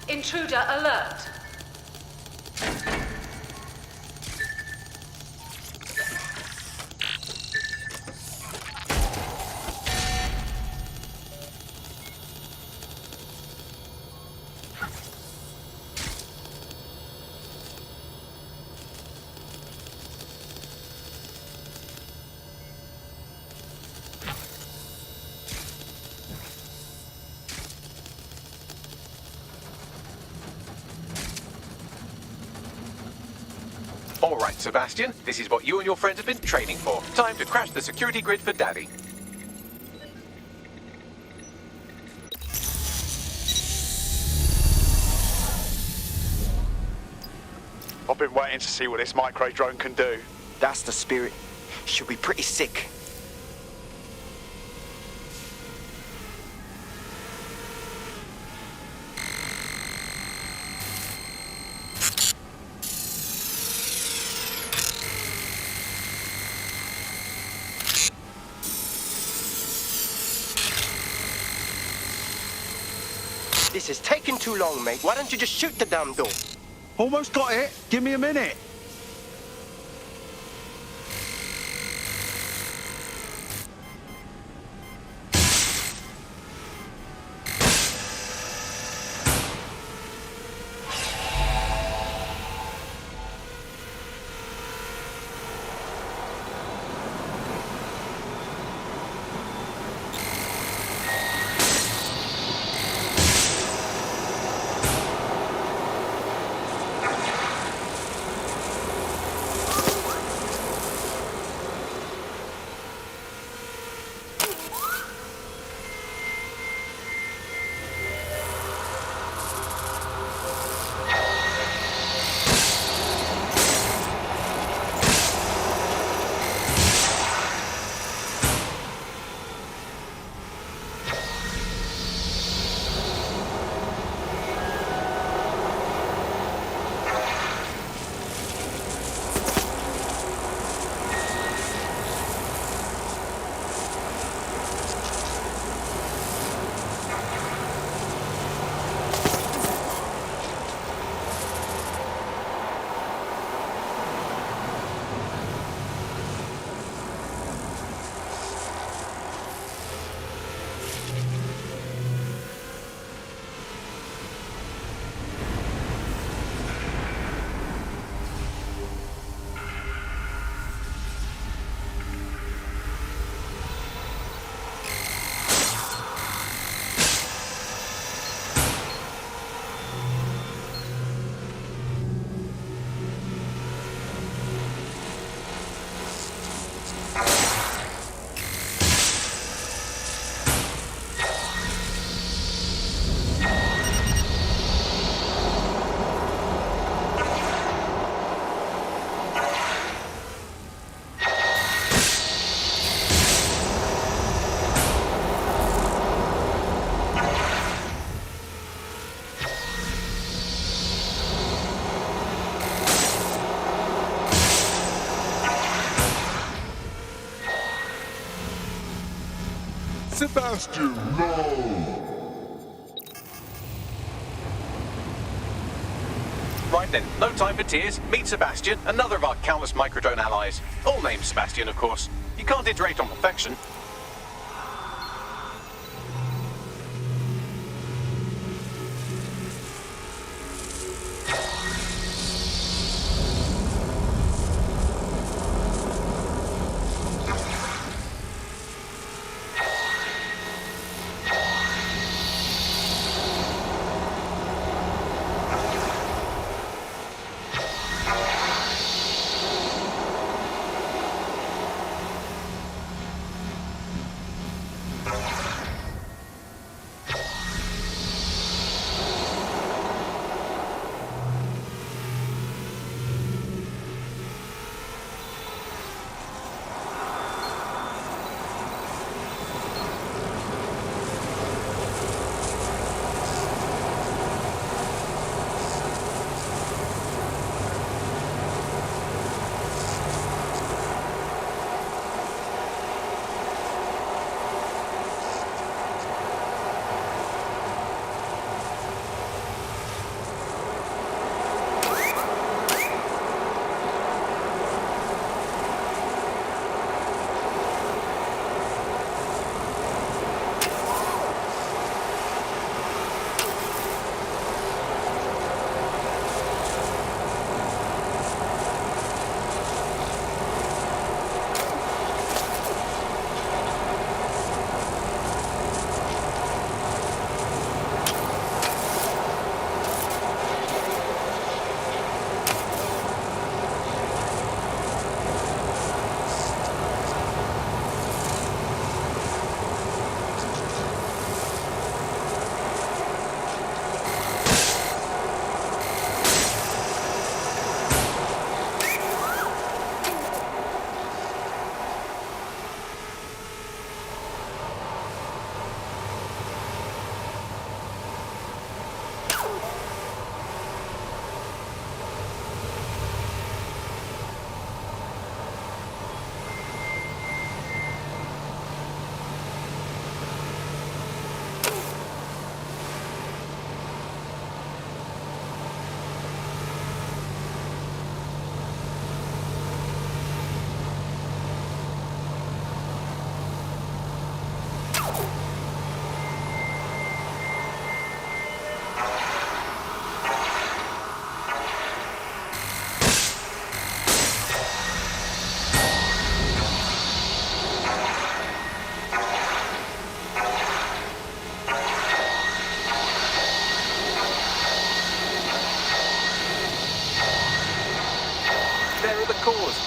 Intruder alert. All right, Sebastian, this is what you and your friends have been training for. Time to crash the security grid for Daddy. I've been waiting to see what this micro drone can do. That's the spirit. Should be pretty sick. This is taking too long, mate. Why don't you just shoot the damn door? Almost got it. Give me a minute. Sebastian, no! Right then, no time for tears. Meet Sebastian, another of our countless microdrone allies. All named Sebastian, of course. You can't iterate on perfection.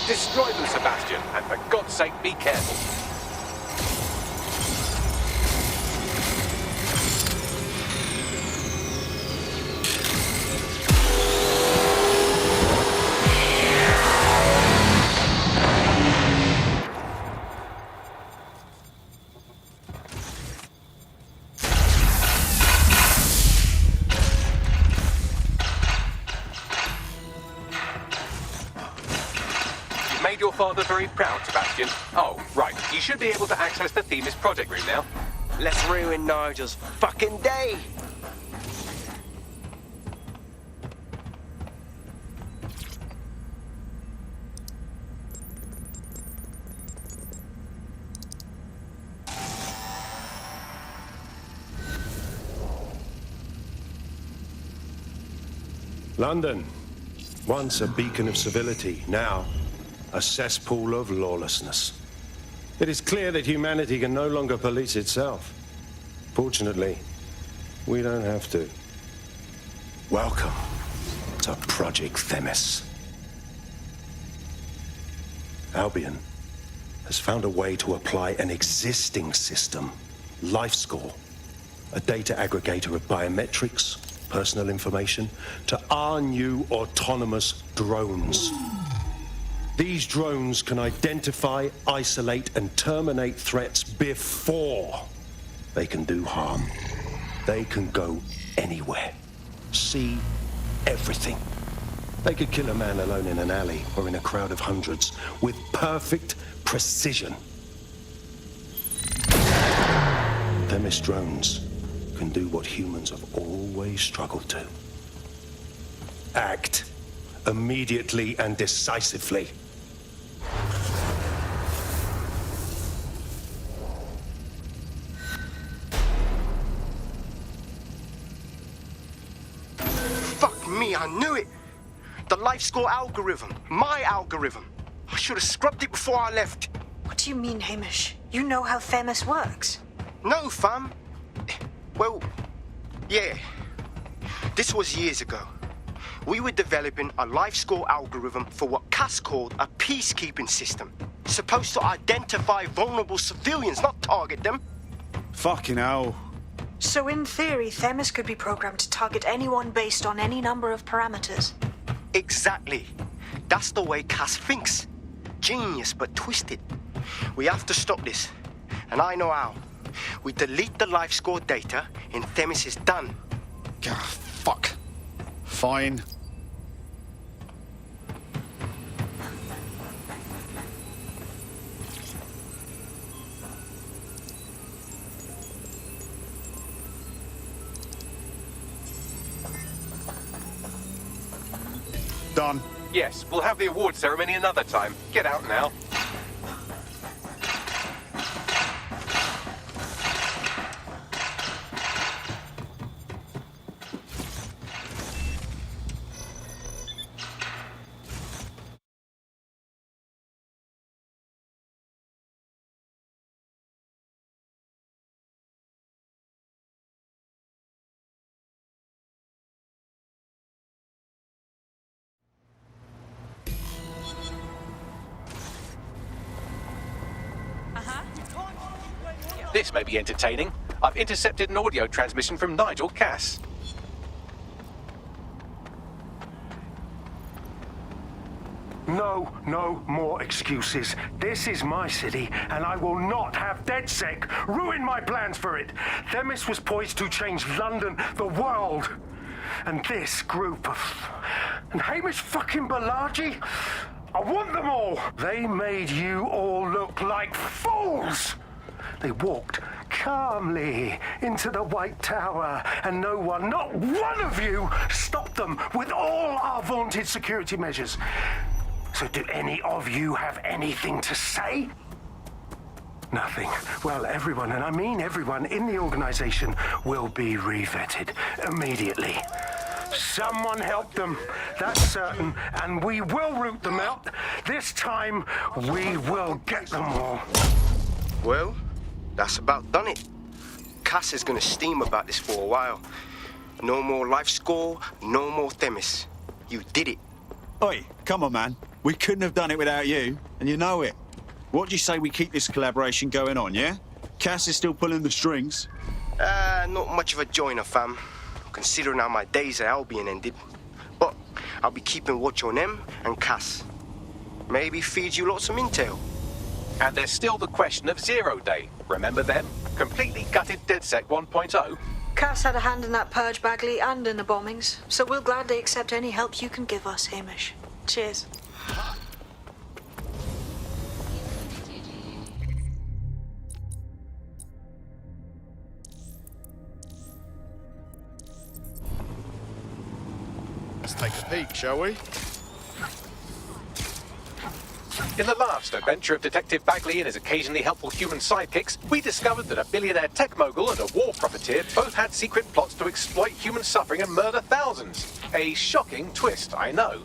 Destroy them, Sebastian, and for God's sake, be careful. Made your father very proud, Sebastian. Oh, right. You should be able to access the Themis project room now. Let's ruin Nigel's fucking day. London, once a beacon of civility, now a cesspool of lawlessness. It is clear that humanity can no longer police itself. Fortunately, we don't have to. Welcome to Project Themis. Albion has found a way to apply an existing system, LifeScore, a data aggregator of biometrics, personal information, to our new autonomous drones. These drones can identify, isolate, and terminate threats before they can do harm. They can go anywhere, see everything. They could kill a man alone in an alley or in a crowd of hundreds with perfect precision. Themis drones can do what humans have always struggled to. Act immediately and decisively. Fuck me, I knew it! The LifeScore algorithm. My algorithm. I should have scrubbed it before I left. What do you mean, Hamish? You know how Themis works. No, fam. Well, yeah. This was years ago. We were developing a LifeScore algorithm for what Cass called a peacekeeping system. Supposed to identify vulnerable civilians, not target them. Fucking hell. So in theory, Themis could be programmed to target anyone based on any number of parameters. Exactly. That's the way Cass thinks. Genius, but twisted. We have to stop this. And I know how. We delete the LifeScore data and Themis is done. Fuck. Fine. Done. Yes, we'll have the award ceremony another time. Get out now. This may be entertaining. I've intercepted an audio transmission from Nigel Cass. No more excuses. This is my city, and I will not have DedSec ruin my plans for it. Themis was poised to change London, the world. and this group of... And Hamish fucking Balaji? I want them all! They made you all look like fools! They walked calmly into the White Tower, and no one, not one of you, stopped them with all our vaunted security measures. So do any of you have anything to say? Nothing. Well, everyone, and I mean everyone in the organization, will be re-vetted immediately. Someone help them, that's certain, and we will root them out. This time, we will get them all. Well, that's about done it. Cass is gonna steam about this for a while. No more life score, no more Themis. You did it. Oi, come on, man. We couldn't have done it without you, and you know it. What do you say we keep this collaboration going on, yeah? Cass is still pulling the strings. Not much of a joiner, fam. Considering how my days at Albion ended. But I'll be keeping watch on them and Cass. Maybe feed you lots of intel. And there's still the question of Zero Day. Remember them? Completely gutted DedSec 1.0. Cass had a hand in that purge, Bagley, and in the bombings, so we'll gladly accept any help you can give us, Hamish. Cheers. Let's take a peek, shall we? In the last adventure of Detective Bagley and his occasionally helpful human sidekicks, we discovered that a billionaire tech mogul and a war profiteer both had secret plots to exploit human suffering and murder thousands. A shocking twist, I know.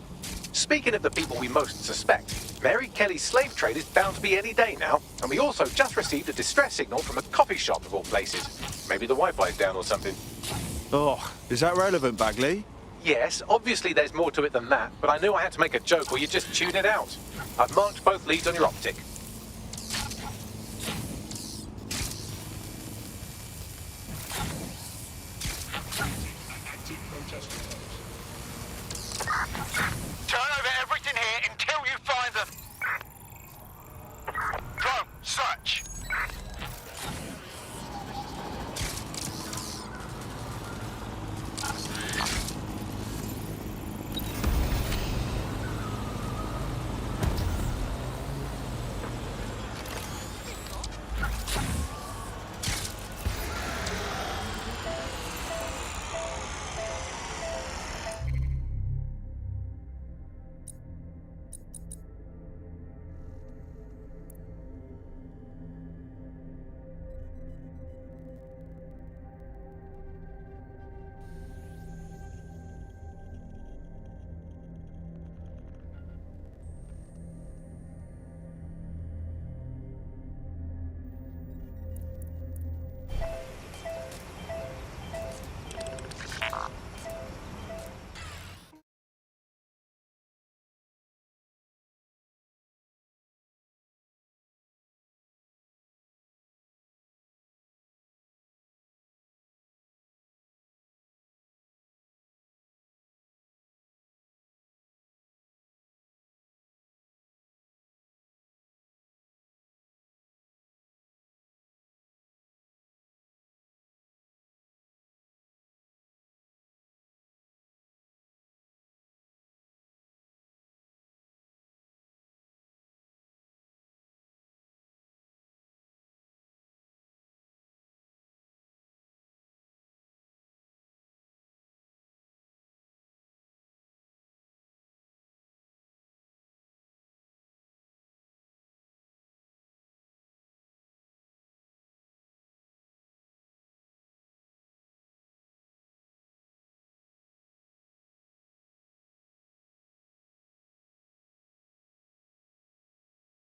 Speaking of the people we most suspect, Mary Kelly's slave trade is bound to be any day now, and we also just received a distress signal from a coffee shop of all places. Maybe the Wi-Fi's down or something. Oh, is that relevant, Bagley? Yes, obviously there's more to it than that, but I knew I had to make a joke or you'd just tune it out. I've marked both leads on your optic.